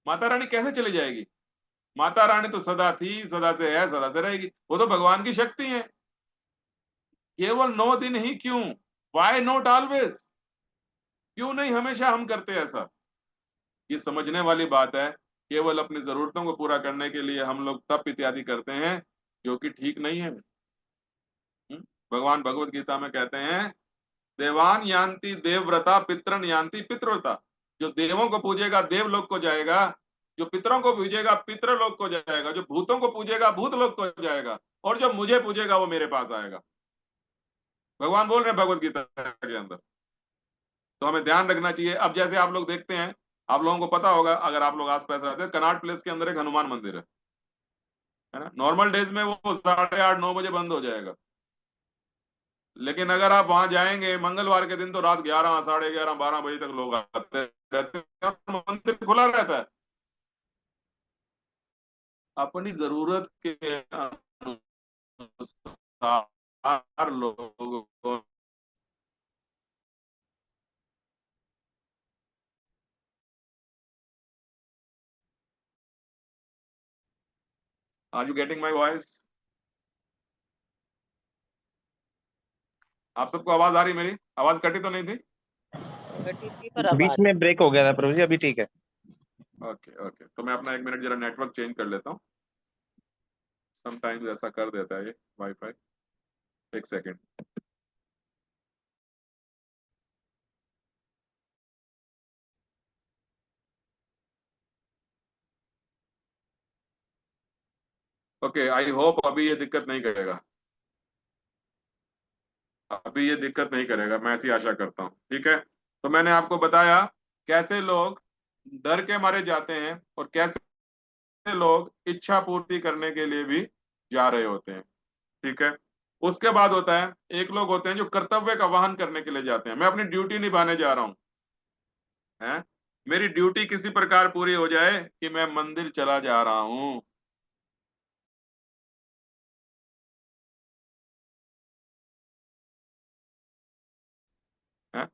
माता रानी कैसे चली जाएगी? माता रानी तो सदा थी, सदा से है, सदा से रहेगी। वो तो भगवान की शक्ति है। केवल 9 दिन ही क्यों? Why not always? क्यों नहीं हमेशा हम करते ऐसा? ये समझने वाली बात है। केवल अपनी जरूरतों को पूरा करने के लिए हम लोग तप इत्यादि करते हैं, जो कि ठीक नहीं है। भगवान भगवत गीता में कहते हैं, देवान यान्ति देवव्रता, पितरन यान्ति पितृव्रता। जो देवों को पूजेगा देवलोक को जाएगा, जो पितरों को पूजेगा पितृलोक को जाएगा, जो भूतों को पूजेगा भूतलोक को जाएगा, और जो मुझे पूजेगा वो मेरे पास आएगा। भगवान बोल रहे हैं भगवत गीता के अंदर। तो हमें ध्यान रखना चाहिए। अब जैसे आप लोग देखते हैं, आप लोगों को पता होगा अगर आप लोग आसपास रहते हैं, कनॉट प्लेस के अंदर एक हनुमान मंदिर है ना। नॉर्मल डेज में वो 8:30-9 बजे बंद हो जाएगा, लेकिन अगर आप वहां जाएंगे मंगलवार के दिन, तो रात 11, 11:30, 12 बजे तक लोग आते रहते हैं, मंदिर खुला रहता है। अपनी जरूरत के अनुसार लोगों को। Are you getting my voice? आप सबको आवाज आ रही? मेरी आवाज कटी तो नहीं थी? बीच में ब्रेक हो गया था प्रभु जी, अभी ठीक है। ओके ओके, तो मैं अपना 1 मिनट जरा नेटवर्क चेंज कर लेता हूँ। समटाइम्स ऐसा कर देता है ये wifi. 1 second. Okay, I hope अभी ये दिक्कत नहीं करेगा। अभी ये दिक्कत नहीं करेगा, मैं ऐसी आशा करता हूँ। ठीक है, तो मैंने आपको बताया कैसे लोग डर के मारे जाते हैं और कैसे लोग इच्छा पूर्ति करने के लिए भी जा रहे होते हैं। ठीक है, उसके बाद होता है, एक लोग होते हैं जो कर्तव्य का वहन करने के लिए जाते हैं। मैं अपनी ड्यूटी निभाने जा रहा हूँ, है, मेरी ड्यूटी किसी प्रकार पूरी हो जाए कि मैं मंदिर चला जा रहा हूँ। है?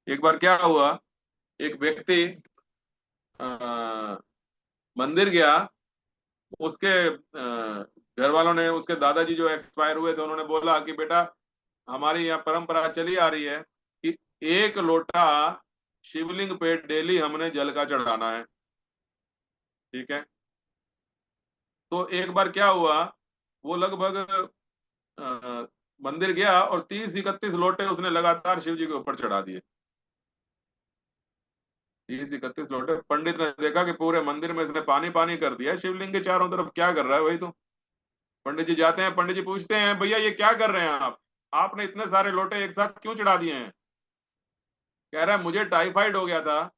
एक बार क्या हुआ, एक व्यक्ति मंदिर गया। उसके घर वालों ने, उसके दादाजी जो एक्सपायर हुए थे, उन्होंने बोला कि बेटा हमारी यहाँ परंपरा चली आ रही है कि 1 लोटा शिवलिंग पे डेली हमने जल का चढ़ाना है। ठीक है, तो एक बार क्या हुआ, वो लगभग अ, मंदिर गया और 30-31 लोटे उसने लगातार शिव जी के ऊपर चढ़ा दिए। 30-31 लोटे। पंडित ने देखा कि पूरे मंदिर में इसने पानी पानी कर दिया, शिवलिंग के चारों तरफ क्या कर रहा है वही तो। पंडित जी जाते हैं, पंडित जी पूछते हैं भैया ये क्या कर रहे हैं आप, आपने इतने सारे लोटे एक साथ क्यों चढ़ा दिए हैं? कह रहा है मुझे टाइफाइड हो गया था,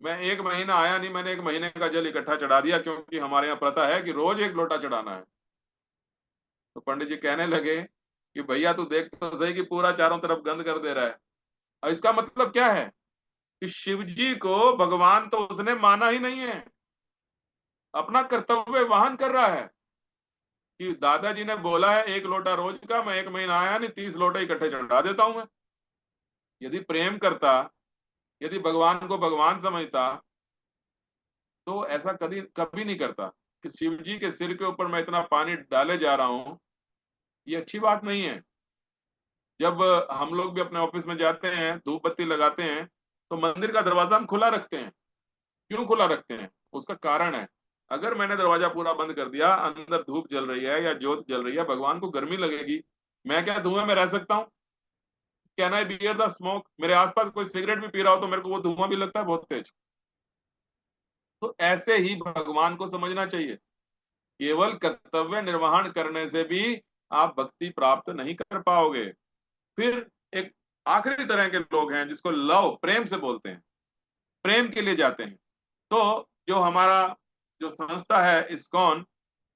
मैं 1 महीना आया नहीं, मैंने 1 महीने का जल इकट्ठा चढ़ा दिया, क्योंकि हमारे यहाँ प्रथा है कि रोज 1 लोटा चढ़ाना है। तो पंडित जी कहने लगे कि भैया तू देख तो सही कि पूरा चारों तरफ गंद कर दे रहा है। और इसका मतलब क्या है कि शिव जी को भगवान तो उसने माना ही नहीं है, अपना कर्तव्य वहन कर रहा है। कि दादाजी ने बोला है 1 लोटा रोज का, मैं 1 महीना आया नहीं 30 लोटे इकट्ठे चढ़ा देता हूं मैं। यदि प्रेम करता, यदि भगवान को भगवान समझता, तो ऐसा कभी कभी नहीं करता कि शिव जी के सिर के ऊपर मैं इतना पानी डाले जा रहा हूं। ये अच्छी बात नहीं है। जब हम लोग भी अपने ऑफिस में जाते हैं, धूप बत्ती लगाते हैं, तो मंदिर का दरवाजा हम खुला रखते हैं। क्यों खुला रखते हैं? उसका कारण है, अगर मैंने दरवाजा पूरा बंद कर दिया, अंदर धूप जल रही है या ज्योत जल रही है, भगवान को गर्मी लगेगी। मैं क्या धुएं में रह सकता हूँ? Can I bear the smoke? मेरे आसपास कोई सिगरेट भी पी रहा हो तो मेरे को वो धुआं भी लगता है बहुत तेज। तो ऐसे ही भगवान को समझना चाहिए। केवल कर्तव्य निर्वहन करने से भी आप भक्ति प्राप्त नहीं कर पाओगे। फिर एक आखिरी तरह के लोग हैं जिसको लव, प्रेम से बोलते हैं, प्रेम के लिए जाते हैं। तो जो हमारा जो संस्था है इस्कॉन,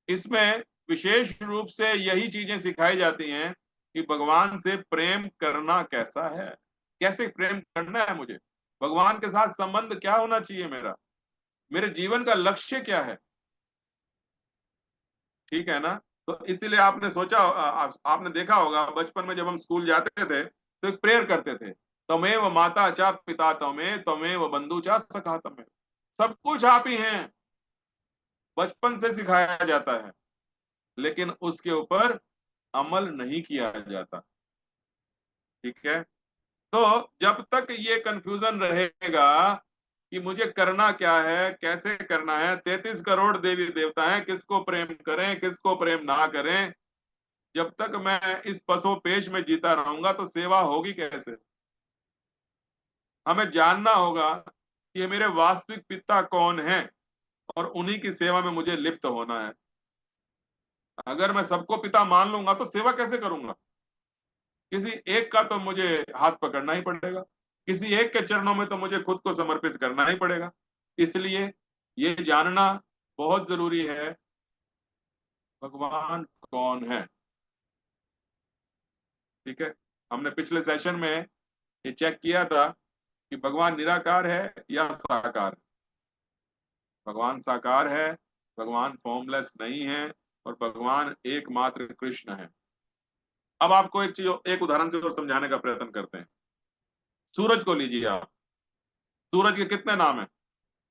इसमें विशेष रूप से यही चीजें सिखाई जाती हैं कि भगवान से प्रेम करना कैसा है, कैसे प्रेम करना है मुझे, भगवान के साथ संबंध क्या होना चाहिए, मेरे जीवन का लक्ष्य क्या है। ठीक है ना? तो इसीलिए आपने सोचा, आपने देखा होगा बचपन में जब हम स्कूल जाते थे तो एक प्रेयर करते थे, तमेव माता चा पिता तमेव बंधु चा सखा तमेव। सब कुछ आप ही हैं, बचपन से सिखाया जाता है, लेकिन उसके ऊपर अमल नहीं किया जाता। ठीक है? तो जब तक ये कंफ्यूजन रहेगा कि मुझे करना क्या है, कैसे करना है, 33 करोड़ देवी देवता हैं, किसको प्रेम करें किसको प्रेम ना करें, जब तक मैं इस पसोपेश में जीता रहूंगा तो सेवा होगी कैसे? हमें जानना होगा कि मेरे वास्तविक पिता कौन है और उन्हीं की सेवा में मुझे लिप्त होना है। अगर मैं सबको पिता मान लूंगा तो सेवा कैसे करूंगा? किसी एक का तो मुझे हाथ पकड़ना ही पड़ेगा, किसी एक के चरणों में तो मुझे खुद को समर्पित करना ही पड़ेगा। इसलिए ये जानना बहुत जरूरी है, भगवान कौन है। ठीक है? हमने पिछले सेशन में ये चेक किया था कि भगवान निराकार है या साकार। भगवान साकार है, भगवान फॉर्मलेस नहीं है, और भगवान एकमात्र कृष्ण है। अब आपको एक चीज, एक उदाहरण से और समझाने का प्रयत्न करते हैं। सूरज को लीजिए आप। सूरज के कितने नाम है?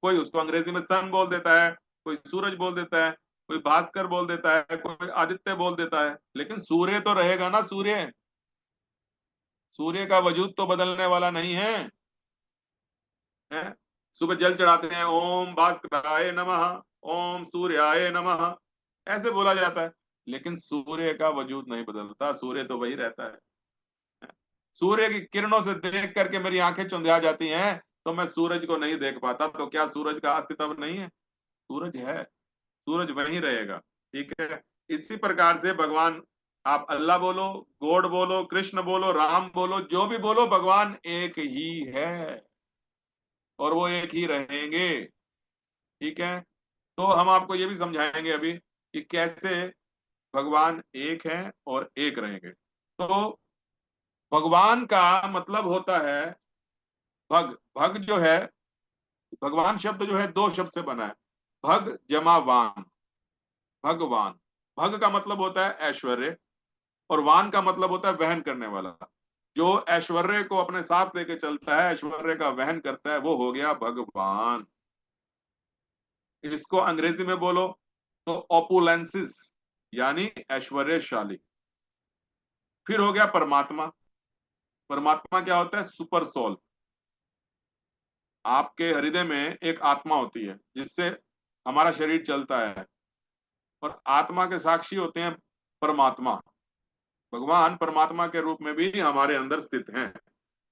कोई उसको अंग्रेजी में सन बोल देता है, कोई सूरज बोल देता है, कोई भास्कर बोल देता है, कोई आदित्य बोल देता है, लेकिन सूर्य तो रहेगा ना। सूर्य, सूर्य का वजूद तो बदलने वाला नहीं है, है? सुबह जल चढ़ाते हैं, ओम भास्कराय नमः, ओम सूर्याय नमः, ऐसे बोला जाता है, लेकिन सूर्य का वजूद नहीं बदलता, सूर्य तो वही रहता है। सूर्य की किरणों से देख करके मेरी आंखें चुंधिया जाती हैं तो मैं सूरज को नहीं देख पाता, तो क्या सूरज का अस्तित्व नहीं है? सूरज है, सूरज वहीं रहेगा। ठीक है? इसी प्रकार से भगवान, आप अल्लाह बोलो, गॉड बोलो, कृष्ण बोलो, राम बोलो, जो भी बोलो, भगवान एक ही है और वो एक ही रहेंगे। ठीक है? तो हम आपको ये भी समझाएंगे अभी कि कैसे भगवान एक हैं और एक रहेंगे। तो भगवान का मतलब होता है भग। भग जो है, भगवान शब्द जो है दो शब्द से बना है, भग जमा वान, भगवान। भग का मतलब होता है ऐश्वर्य, और वान का मतलब होता है वहन करने वाला। जो ऐश्वर्य को अपने साथ लेके चलता है, ऐश्वर्य का वहन करता है, वो हो गया भगवान। इसको अंग्रेजी में बोलो तो ओपुलेंसिस, यानी ऐश्वर्यशाली। फिर हो गया परमात्मा। परमात्मा क्या होता है? Super soul. आपके हृदय में एक आत्मा होती है जिससे हमारा शरीर चलता है, और आत्मा के साक्षी होते हैं परमात्मा। भगवान परमात्मा के रूप में भी हमारे अंदर स्थित हैं।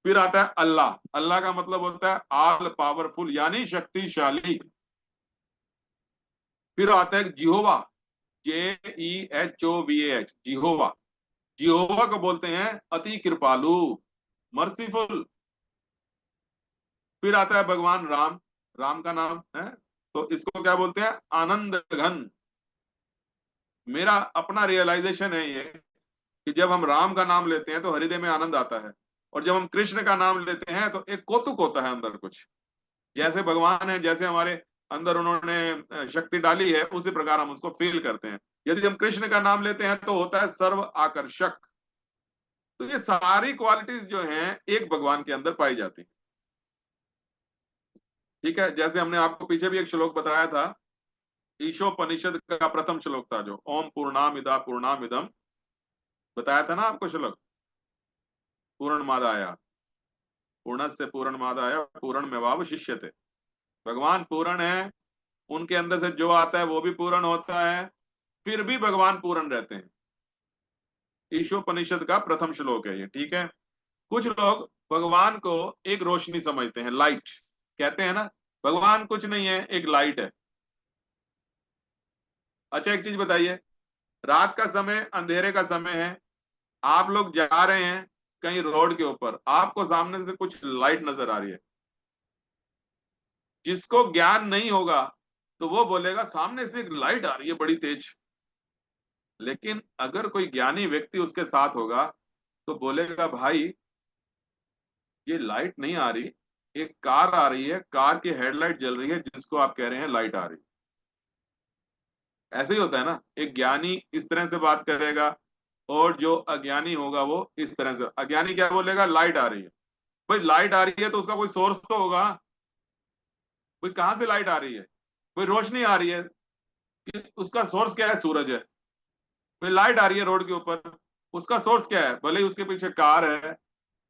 फिर आता है अल्लाह। अल्लाह का मतलब होता है ऑल पावरफुल, यानी शक्तिशाली। फिर आता है जिहोवा, JEHOVAH, जिहोवा। जिहोवा को बोलते हैं अति कृपालु, मर्सीफुल। फिर आता है भगवान राम। राम का नाम है, तो इसको क्या बोलते हैं? आनंद घन। मेरा अपना रियलाइजेशन है ये कि जब हम राम का नाम लेते हैं तो हृदय में आनंद आता है, और जब हम कृष्ण का नाम लेते हैं तो एक कौतुक होता है अंदर कुछ। जैसे भगवान है, जैसे हमारे अंदर उन्होंने शक्ति डाली है, उसी प्रकार हम उसको फील करते हैं। यदि हम कृष्ण का नाम लेते हैं तो होता है सर्व आकर्षक। तो ये सारी क्वालिटीज जो हैं एक भगवान के अंदर पाई जाती है। ठीक है, जैसे हमने आपको पीछे भी एक श्लोक बताया था, ईशोपनिषद का प्रथम श्लोक था जो ओम पूर्णामिदा पूर्णामिदम, बताया था ना आपको श्लोक, पूर्णमादाय पूर्णस्य पूर्णमादाय पूर्णमेवावशिष्यते। भगवान पूर्ण है, उनके अंदर से जो आता है वो भी पूर्ण होता है, फिर भी भगवान पूर्ण रहते हैं। ईशोपनिषद का प्रथम श्लोक है ये। ठीक है, कुछ लोग भगवान को एक रोशनी समझते हैं, लाइट कहते हैं ना, भगवान कुछ नहीं है, एक लाइट है। अच्छा एक चीज बताइए, रात का समय, अंधेरे का समय है, आप लोग जा रहे हैं कहीं रोड के ऊपर, आपको सामने से कुछ लाइट नजर आ रही है, जिसको ज्ञान नहीं होगा तो वो बोलेगा सामने से एक लाइट आ रही है बड़ी तेज। लेकिन अगर कोई ज्ञानी व्यक्ति उसके साथ होगा तो बोलेगा भाई ये लाइट नहीं आ रही, एक कार आ रही है, कार की हेडलाइट जल रही है, जिसको आप कह रहे हैं लाइट आ रही। ऐसे ही होता है ना, एक ज्ञानी इस तरह से बात करेगा और जो अज्ञानी होगा वो इस तरह से। अज्ञानी क्या बोलेगा, लाइट आ रही है। भाई लाइट आ रही है तो उसका कोई सोर्स तो होगा, भाई कहां से लाइट आ रही है, कोई रोशनी आ रही है कि उसका सोर्स क्या है, सूरज है। भाई लाइट आ रही है रोड के ऊपर, उसका सोर्स क्या है, भले ही उसके पीछे कार है,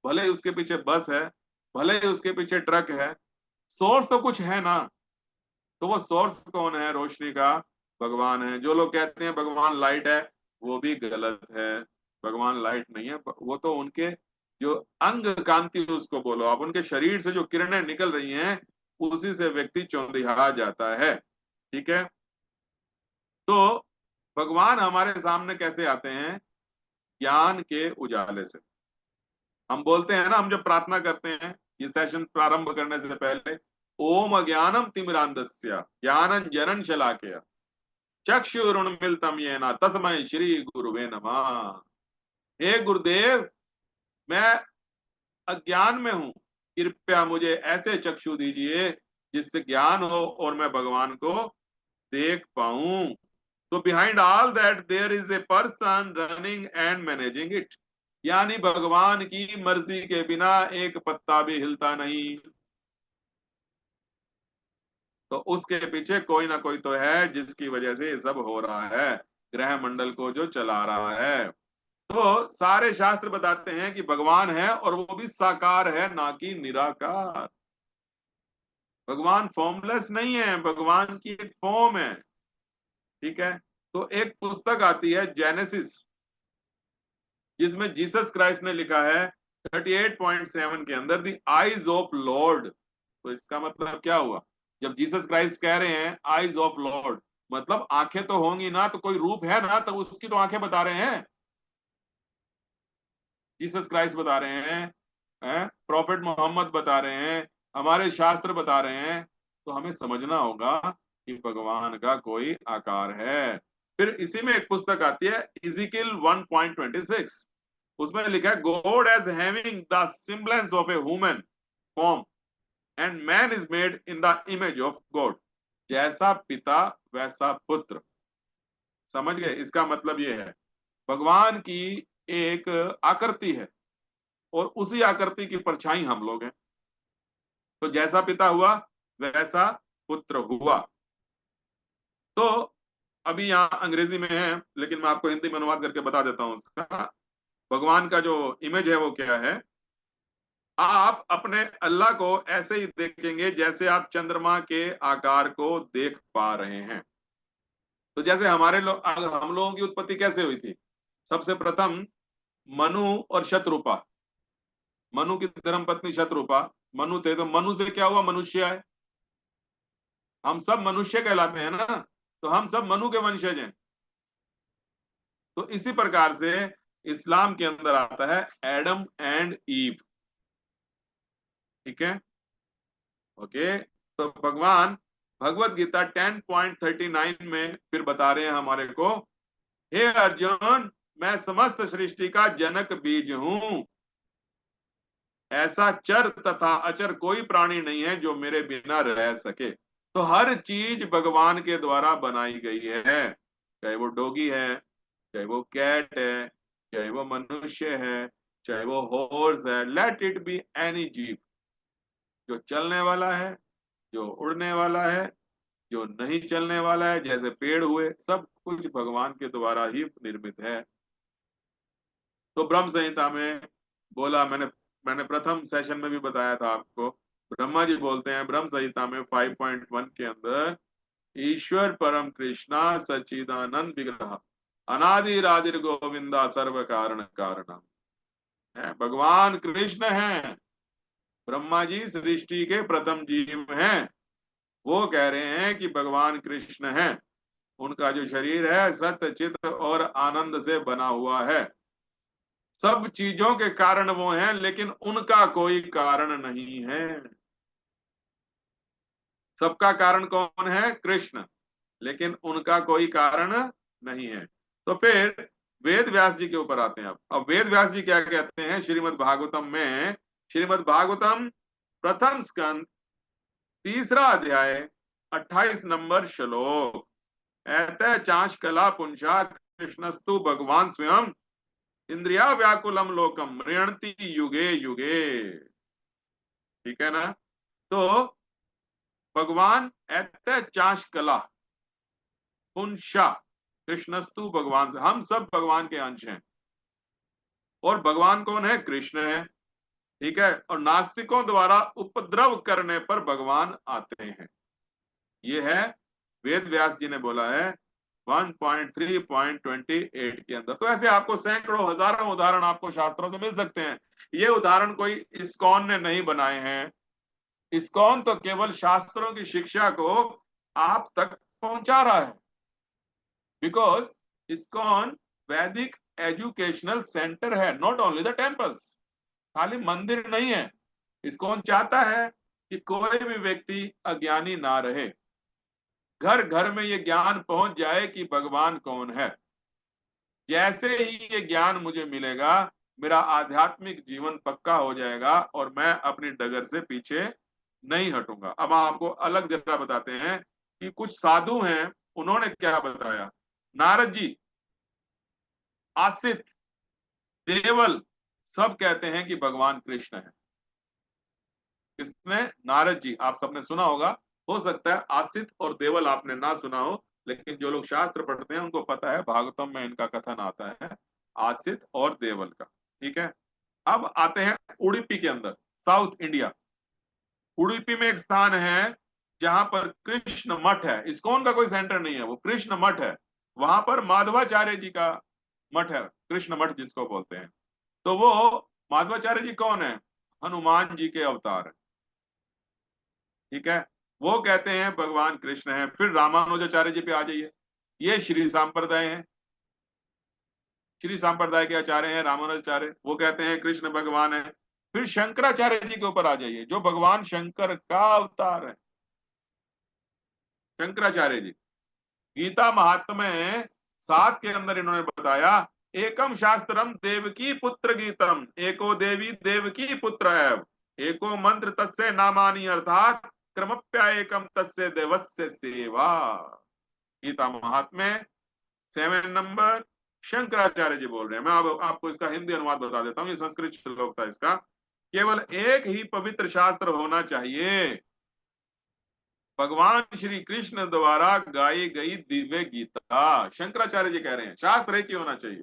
भले ही उसके पीछे बस है, भले ही उसके पीछे ट्रक है, सोर्स तो कुछ है ना। तो वो सोर्स कौन है रोशनी का, भगवान है। जो लोग कहते हैं भगवान लाइट है वो भी गलत है, भगवान लाइट नहीं है, वो तो उनके जो अंग कांति उसको बोलो आप, उनके शरीर से जो किरणें निकल रही हैं उसी से व्यक्ति चौंधिया जाता है। ठीक है, तो भगवान हमारे सामने कैसे आते हैं, ज्ञान के उजाले से। हम बोलते हैं ना, हम जब प्रार्थना करते हैं ये सेशन प्रारंभ करने से पहले, ओम अज्ञानम तिमिरांधस्य ज्ञानंजनं शलाकया चक्षुरुन्मीलितं येन तस्मै श्री गुरुवे नमः। हे गुरुदेव, मैं अज्ञान में हूं, कृपया मुझे ऐसे चक्षु दीजिए जिससे ज्ञान हो और मैं भगवान को देख पाऊं। तो behind all that there is a person running and managing it, यानी भगवान की मर्जी के बिना एक पत्ता भी हिलता नहीं, तो उसके पीछे कोई ना कोई तो है जिसकी वजह से ये सब हो रहा है, ग्रह मंडल को जो चला रहा है। तो सारे शास्त्र बताते हैं कि भगवान है और वो भी साकार है, ना कि निराकार। भगवान फॉर्मलेस नहीं है, भगवान की एक फॉर्म है। ठीक है, तो एक पुस्तक आती है जेनेसिस, जिसमें जीसस क्राइस्ट ने लिखा है 38.7 के अंदर दी आईज ऑफ लॉर्ड। तो इसका मतलब क्या हुआ, जब जीसस क्राइस्ट कह रहे हैं आईज ऑफ लॉर्ड, मतलब आंखें तो होंगी ना, तो कोई रूप है ना, तो उसकी तो आंखें बता रहे हैं, जीसस क्राइस्ट बता रहे हैं, प्रॉफिट मोहम्मद बता रहे हैं, हमारे शास्त्र बता रहे हैं। तो हमें समझना होगा कि भगवान का कोई आकार है। फिर इसी में एक पुस्तक आती है इजिकिल 1.26, उसमें लिखा है God as having the semblance of a human form and man is made in the image of God. जैसा पिता वैसा पुत्र। समझ गए, इसका मतलब ये है भगवान की एक आकृति है और उसी आकृति की परछाई हम लोग हैं। तो जैसा पिता हुआ वैसा पुत्र हुआ। तो अभी यहाँ अंग्रेजी में है, लेकिन मैं आपको हिंदी में अनुवाद करके बता देता हूं उसका। भगवान का जो इमेज है वो क्या है, आप अपने अल्लाह को ऐसे ही देखेंगे जैसे आप चंद्रमा के आकार को देख पा रहे हैं। तो जैसे हम लोगों की उत्पत्ति कैसे हुई थी, सबसे प्रथम मनु और शत्रुपा, मनु की धर्मपत्नी शत्रुपा, मनु थे, तो मनु से क्या हुआ, मनुष्य है। हम सब मनुष्य कहलाते हैं ना, तो हम सब मनु के वंशज हैं। तो इसी प्रकार से इस्लाम के अंदर आता है एडम एंड ईव। ठीक है, ओके। तो भगवान भगवत गीता 10.39 में फिर बता रहे हैं हमारे को, हे अर्जुन, मैं समस्त सृष्टि का जनक बीज हूं, ऐसा चर तथा अचर कोई प्राणी नहीं है जो मेरे बिना रह सके। तो हर चीज भगवान के द्वारा बनाई गई है, चाहे वो डॉगी है, चाहे वो कैट है, चाहे वो मनुष्य है, चाहे वो हॉर्स है, लेट इट बी एनी जीव, जो चलने वाला है, जो उड़ने वाला है, जो नहीं चलने वाला है, जैसे पेड़ हुए, सब कुछ भगवान के द्वारा ही निर्मित है। तो ब्रह्म संहिता में बोला, मैंने प्रथम सेशन में भी बताया था आपको, ब्रह्मा जी बोलते हैं ब्रह्म संहिता में 5.1 के अंदर, ईश्वर परम कृष्णा सच्चिदानंद विग्रह अनादिरादिर गोविंदा सर्व कारण कारणम है। भगवान कृष्ण हैं, ब्रह्मा जी सृष्टि के प्रथम जीव हैं, वो कह रहे हैं कि भगवान कृष्ण हैं, उनका जो शरीर है सत्य चित्त और आनंद से बना हुआ है, सब चीजों के कारण वो हैं, लेकिन उनका कोई कारण नहीं है। सबका कारण कौन है? कृष्ण, लेकिन उनका कोई कारण नहीं है। तो फिर वेद व्यास जी के ऊपर आते हैं। अब वेद व्यास जी क्या कहते हैं श्रीमद् भागवतम में? श्रीमद् भागवतम प्रथम स्कंद 3रा अध्याय 28 नंबर श्लोक, ऐतः चांश कला पुंसा कृष्णस्तु भगवान स्वयं इंद्रिया व्याकुलम लोकम मृणति युगे युगे। ठीक है ना? तो भगवान ऐतः चांश कला पुंसा कृष्णस्तु भगवान से, हम सब भगवान के अंश हैं। और भगवान कौन है? कृष्ण है। ठीक है। और नास्तिकों द्वारा उपद्रव करने पर भगवान आते हैं। ये है वेद व्यास जी ने बोला है 1.3.28 के अंदर। तो ऐसे आपको सैकड़ों हजारों उदाहरण आपको शास्त्रों से मिल सकते हैं। ये उदाहरण कोई इस्कॉन ने नहीं बनाए हैं। इस्कॉन तो केवल शास्त्रों की शिक्षा को आप तक पहुंचा रहा है, बिकॉज इस्कॉन वैदिक एजुकेशनल सेंटर है, नॉट ओनली द टेम्पल्स। खाली मंदिर नहीं है। इस्कॉन चाहता है कि कोई भी व्यक्ति अज्ञानी ना रहे, घर घर में ये ज्ञान पहुंच जाए कि भगवान कौन है। जैसे ही ये ज्ञान मुझे मिलेगा, मेरा आध्यात्मिक जीवन पक्का हो जाएगा और मैं अपनी डगर से पीछे नहीं हटूंगा। अब आपको अलग जगह बताते हैं कि कुछ साधु हैं, उन्होंने क्या बताया। नारद जी, आसित, देवल सब कहते हैं कि भगवान कृष्ण है। किसने? नारद जी। आप सबने सुना होगा, हो सकता है आसित और देवल आपने ना सुना हो, लेकिन जो लोग शास्त्र पढ़ते हैं उनको पता है, भागवतम में इनका कथन आता है आसित और देवल का। ठीक है। अब आते हैं उडुपी के अंदर, साउथ इंडिया। उडुपी में एक स्थान है जहां पर कृष्ण मठ है। इस्कॉन का कोई सेंटर नहीं है, वो कृष्ण मठ है। वहां पर माधवाचार्य जी का मठ है, कृष्ण मठ जिसको बोलते हैं। तो वो माधवाचार्य जी कौन है? हनुमान जी के अवतार है। ठीक है। वो कहते हैं भगवान कृष्ण है। फिर रामानुजाचार्य जी पे आ जाइए, ये श्री सांप्रदाय है, श्री सांप्रदाय के आचार्य हैं रामानुजाचार्य, वो कहते हैं कृष्ण भगवान है। फिर शंकराचार्य जी के ऊपर आ जाइए, जो भगवान शंकर का अवतार है, शंकराचार्य जी। गीता महात्म्य 7 के अंदर इन्होंने बताया, एकम शास्त्रम देवकी पुत्र गीतम, एको देवी देवकी पुत्र एव, एको मंत्र तस्य नामानि, अर्थात क्रमप्या एकम तस्य देवस्य सेवा। गीता महात्म्य 7 नंबर, शंकराचार्य जी बोल रहे हैं। मैं अब आपको इसका हिंदी अनुवाद बता देता हूँ, ये संस्कृत श्लोक था इसका। केवल एक ही पवित्र शास्त्र होना चाहिए, भगवान श्री कृष्ण द्वारा गाई गई दिव्य गीता। शंकराचार्य जी कह रहे हैं शास्त्र एक ही होना चाहिए।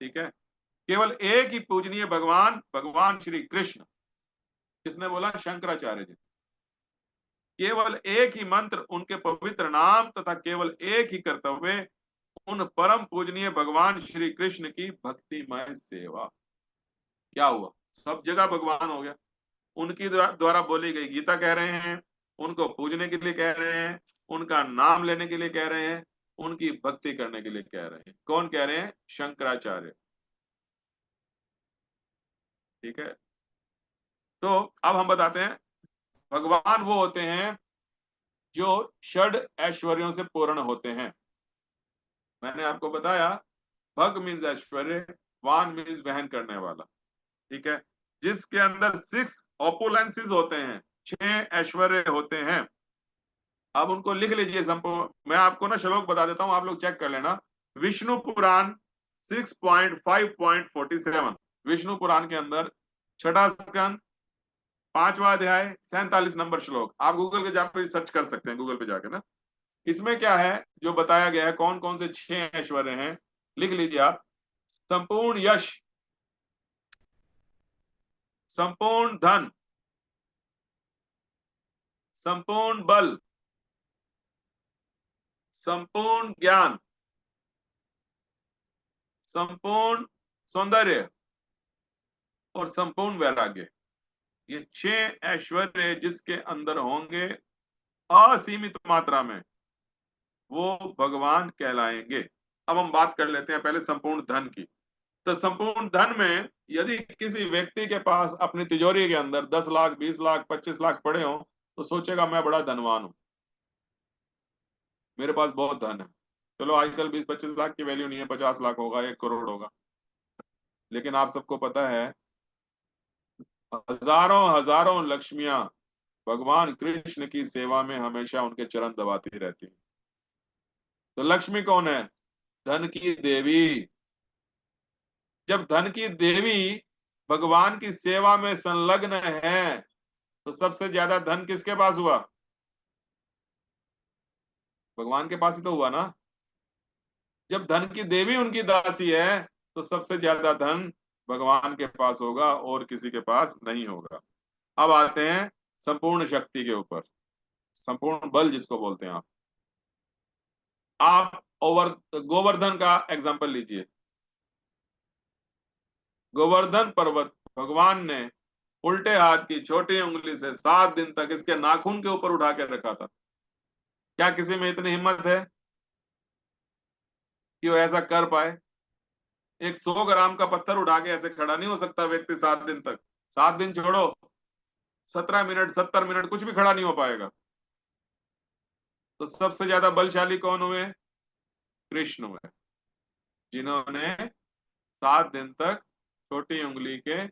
ठीक है। केवल एक ही पूजनीय भगवान, भगवान श्री कृष्ण। किसने बोला? शंकराचार्य जी। केवल एक ही मंत्र, उनके पवित्र नाम तथा केवल एक ही कर्तव्य, उन परम पूजनीय भगवान श्री कृष्ण की भक्तिमय सेवा। क्या हुआ? सब जगह भगवान हो गया। उनकी द्वारा बोली गई गीता कह रहे हैं, उनको पूजने के लिए कह रहे हैं, उनका नाम लेने के लिए कह रहे हैं, उनकी भक्ति करने के लिए कह रहे हैं। कौन कह रहे हैं? शंकराचार्य। ठीक है। तो अब हम बताते हैं, भगवान वो होते हैं जो षड ऐश्वर्यों से पूर्ण होते हैं। मैंने आपको बताया, भग मीन्स ऐश्वर्य, वान मीन्स वहन करने वाला। ठीक है। जिसके अंदर 6 ओपुलेंसेस होते हैं, 6 ऐश्वर्य होते हैं। अब उनको लिख लीजिए संपूर्ण। मैं आपको ना श्लोक बता देता हूं, आप लोग चेक कर लेना। विष्णु पुराण 6.5.47, विष्णु पुराण के अंदर छठा स्कंद 5वां अध्याय 47 नंबर श्लोक। आप गूगल पे जाकर सर्च कर सकते हैं, गूगल पे जाके ना। इसमें क्या है जो बताया गया है, कौन कौन से 6 ऐश्वर्य हैं, लिख लीजिए आप। संपूर्ण यश, संपूर्ण धन, संपूर्ण बल, संपूर्ण ज्ञान, संपूर्ण सौंदर्य और संपूर्ण वैराग्य। ये 6 ऐश्वर्य जिसके अंदर होंगे असीमित मात्रा में, वो भगवान कहलाएंगे। अब हम बात कर लेते हैं पहले संपूर्ण धन की। तो संपूर्ण धन में यदि किसी व्यक्ति के पास अपनी तिजोरी के अंदर 10 लाख, 20 लाख, 25 लाख पड़े हों, तो सोचेगा मैं बड़ा धनवान हूं, मेरे पास बहुत धन है। चलो आजकल 20-25 लाख की वैल्यू नहीं है, 50 लाख होगा, 1 करोड़ होगा। लेकिन आप सबको पता है हजारों हजारों लक्ष्मियां भगवान कृष्ण की सेवा में हमेशा उनके चरण दबाती रहती हैं। तो लक्ष्मी कौन है? धन की देवी। जब धन की देवी भगवान की सेवा में संलग्न है, तो सबसे ज्यादा धन किसके पास हुआ? भगवान के पास ही तो हुआ ना। जब धन की देवी उनकी दासी है, तो सबसे ज्यादा धन भगवान के पास होगा और किसी के पास नहीं होगा। अब आते हैं संपूर्ण शक्ति के ऊपर, संपूर्ण बल जिसको बोलते हैं। आप गोवर्धन का एग्जांपल लीजिए। गोवर्धन पर्वत भगवान ने उल्टे हाथ की छोटी उंगली से 7 दिन तक इसके नाखून के ऊपर उठा के रखा था। क्या किसी में इतनी हिम्मत है कि वो ऐसा कर पाए? एक 100 ग्राम का पत्थर उठा के ऐसे खड़ा नहीं हो सकता व्यक्ति 7 दिन तक। 7 दिन छोड़ो, 17 मिनट, 70 मिनट कुछ भी खड़ा नहीं हो पाएगा। तो सबसे ज्यादा बलशाली कौन हुए? कृष्ण हुए, जिन्होंने 7 दिन तक छोटी उंगली के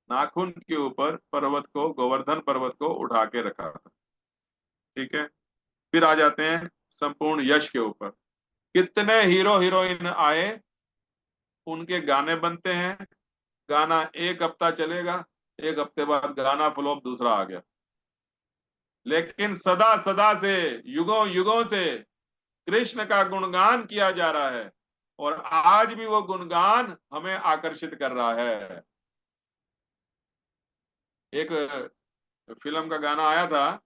नाखून के ऊपर पर्वत को, गोवर्धन पर्वत को उठा के रखा था। ठीक है, फिर आ जाते हैं संपूर्ण यश के ऊपर। कितने हीरो हीरोइन आए, उनके गाने बनते हैं, गाना 1 हफ्ता चलेगा, 1 हफ्ते बाद गाना फ्लॉप दूसरा आ गया। लेकिन सदा सदा से, युगों युगों से कृष्ण का गुणगान किया जा रहा है, और आज भी वो गुणगान हमें आकर्षित कर रहा है। एक फिल्म का गाना आया था,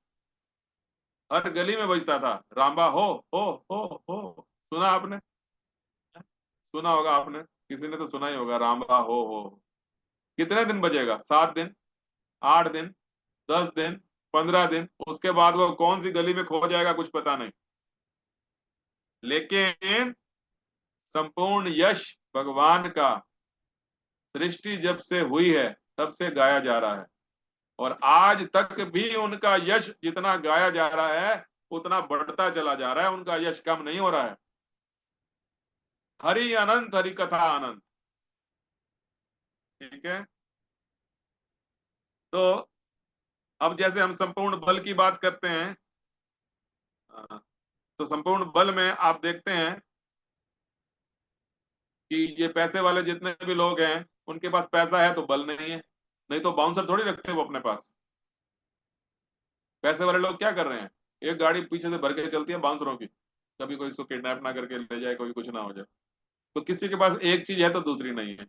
हर गली में बजता था, रामबा हो हो। सुना आपने? सुना होगा आपने, किसी ने तो सुना ही होगा, रामबा हो। कितने दिन बजेगा? 7 दिन, 8 दिन, 10 दिन, 15 दिन, उसके बाद वो कौन सी गली में खो जाएगा कुछ पता नहीं। लेकिन संपूर्ण यश भगवान का सृष्टि जब से हुई है तब से गाया जा रहा है, और आज तक भी उनका यश जितना गाया जा रहा है उतना बढ़ता चला जा रहा है, उनका यश कम नहीं हो रहा है। हरि अनंत, हरि कथा अनंत। ठीक है, तो अब जैसे हम संपूर्ण बल की बात करते हैं, तो संपूर्ण बल में आप देखते हैं कि ये पैसे वाले जितने भी लोग हैं, उनके पास पैसा है तो बल नहीं है, नहीं तो बाउंसर थोड़ी रखते वो अपने पास। पैसे वाले लोग क्या कर रहे हैं? एक गाड़ी पीछे से भर के चलती है बाउंसरों की, कभी कोई इसको किडनैप ना करके ले जाए, कोई कुछ ना हो जाए। तो किसी के पास एक चीज है तो दूसरी नहीं है।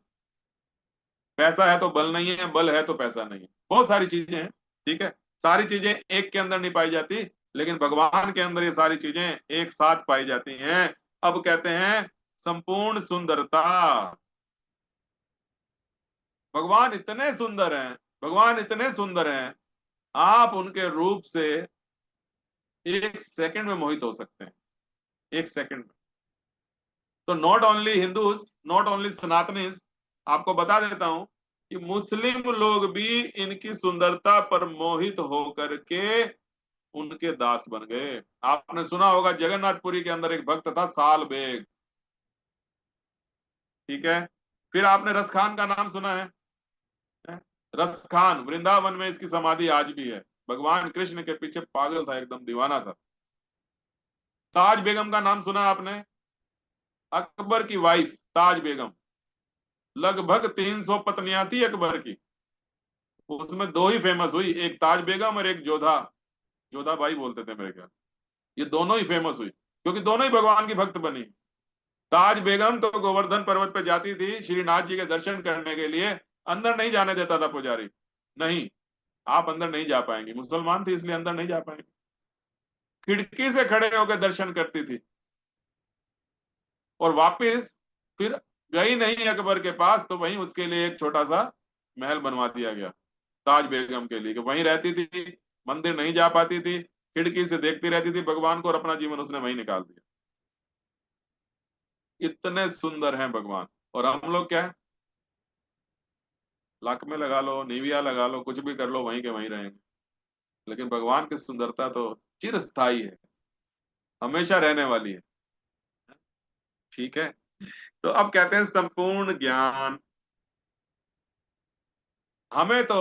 पैसा है तो बल नहीं है, बल है तो पैसा नहीं है। बहुत सारी चीजें हैं, ठीक है, सारी चीजें एक के अंदर नहीं पाई जाती, लेकिन भगवान के अंदर ये सारी चीजें एक साथ पाई जाती हैं। अब कहते हैं संपूर्ण सुंदरता। भगवान इतने सुंदर हैं, भगवान इतने सुंदर हैं, आप उनके रूप से 1 सेकंड में मोहित हो सकते हैं, 1 सेकंड में। तो not only Hindus, not only Sanatanis, आपको बता देता हूं कि मुस्लिम लोग भी इनकी सुंदरता पर मोहित होकर के उनके दास बन गए। आपने सुना होगा जगन्नाथपुरी के अंदर एक भक्त था, साल बेग। ठीक है, फिर आपने रस खान का नाम सुना है? रस खान, वृंदावन में इसकी समाधि आज भी है। भगवान कृष्ण के पीछे पागल था, एकदम दीवाना था। ताज बेगम का नाम सुना आपने? अकबर की वाइफ ताज बेगम, लगभग 300 पत्नियां थी अकबर की, उसमें दो ही फेमस हुई, एक ताज बेगम और एक जोधा, जोधा बाई बोलते थे मेरे ख्याल। ये दोनों ही फेमस हुई क्योंकि दोनों ही भगवान की भक्त बनी। ताज बेगम तो गोवर्धन पर्वत पे जाती थी श्रीनाथ जी के दर्शन करने के लिए, अंदर नहीं जाने देता था पुजारी, नहीं आप अंदर नहीं जा पाएंगे, मुसलमान थी इसलिए अंदर नहीं जा पाएंगे, खिड़की से खड़े होकर दर्शन करती थी। और वापस फिर गई नहीं अकबर के पास, तो वहीं उसके लिए एक छोटा सा महल बनवा दिया गया ताज बेगम के लिए, कि वहीं रहती थी, मंदिर नहीं जा पाती थी, खिड़की से देखती रहती थी भगवान को, और अपना जीवन उसने वहीं निकाल दिया। इतने सुंदर हैं भगवान, और हम लोग क्या है, लाख में लगा लो, निविया लगा लो, कुछ भी कर लो, वहीं के वहीं रहेंगे। लेकिन भगवान की सुंदरता तो चिरस्थायी है, हमेशा रहने वाली है। ठीक है, तो अब कहते हैं संपूर्ण ज्ञान। हमें तो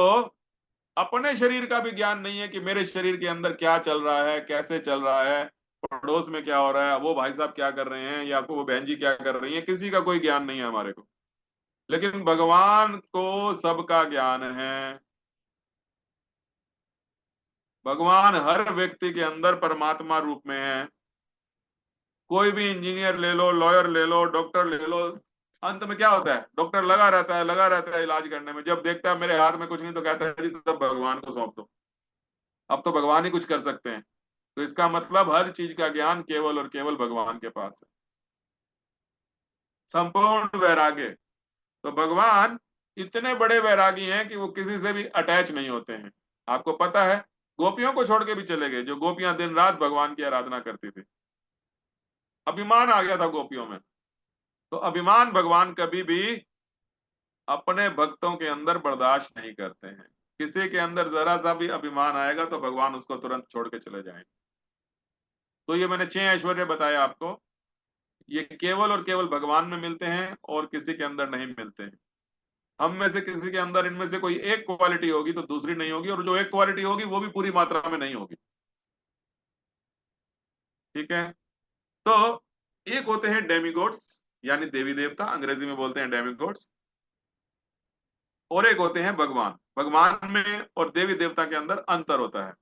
अपने शरीर का भी ज्ञान नहीं है कि मेरे शरीर के अंदर क्या चल रहा है, कैसे चल रहा है, पड़ोस में क्या हो रहा है, वो भाई साहब क्या कर रहे हैं, या वो बहन जी क्या कर रही है, किसी का कोई ज्ञान नहीं है हमारे को। लेकिन भगवान को सबका ज्ञान है। भगवान हर व्यक्ति के अंदर परमात्मा रूप में है। कोई भी इंजीनियर ले लो, लॉयर ले लो, डॉक्टर ले लो, अंत में क्या होता है, डॉक्टर लगा रहता है इलाज करने में, जब देखता है मेरे हाथ में कुछ नहीं तो कहता है जी सब भगवान को सौंप दो, अब तो भगवान ही कुछ कर सकते हैं। तो इसका मतलब हर चीज का ज्ञान केवल और केवल भगवान के पास है। संपूर्ण वैराग्य, तो भगवान इतने बड़े वैरागी हैं कि वो किसी से भी अटैच नहीं होते हैं। आपको पता है, गोपियों को छोड़ के भी चले गए, जो गोपियां दिन रात भगवान की आराधना करती थी। अभिमान आ गया था गोपियों में, तो अभिमान भगवान कभी भी अपने भक्तों के अंदर बर्दाश्त नहीं करते हैं। किसी के अंदर जरा सा भी अभिमान आएगा तो भगवान उसको तुरंत छोड़ के चले जाएंगे। तो ये मैंने 6 ऐश्वर्य बताए आपको, ये केवल और केवल भगवान में मिलते हैं और किसी के अंदर नहीं मिलते हैं। हम में से किसी के अंदर इनमें से कोई एक क्वालिटी होगी तो दूसरी नहीं होगी, और जो एक क्वालिटी होगी वो भी पूरी मात्रा में नहीं होगी। ठीक है, तो एक होते हैं डेमिगॉड्स, यानी देवी देवता, अंग्रेजी में बोलते हैं डेमिगॉड्स, और एक होते हैं भगवान। भगवान में और देवी देवता के अंदर अंतर होता है।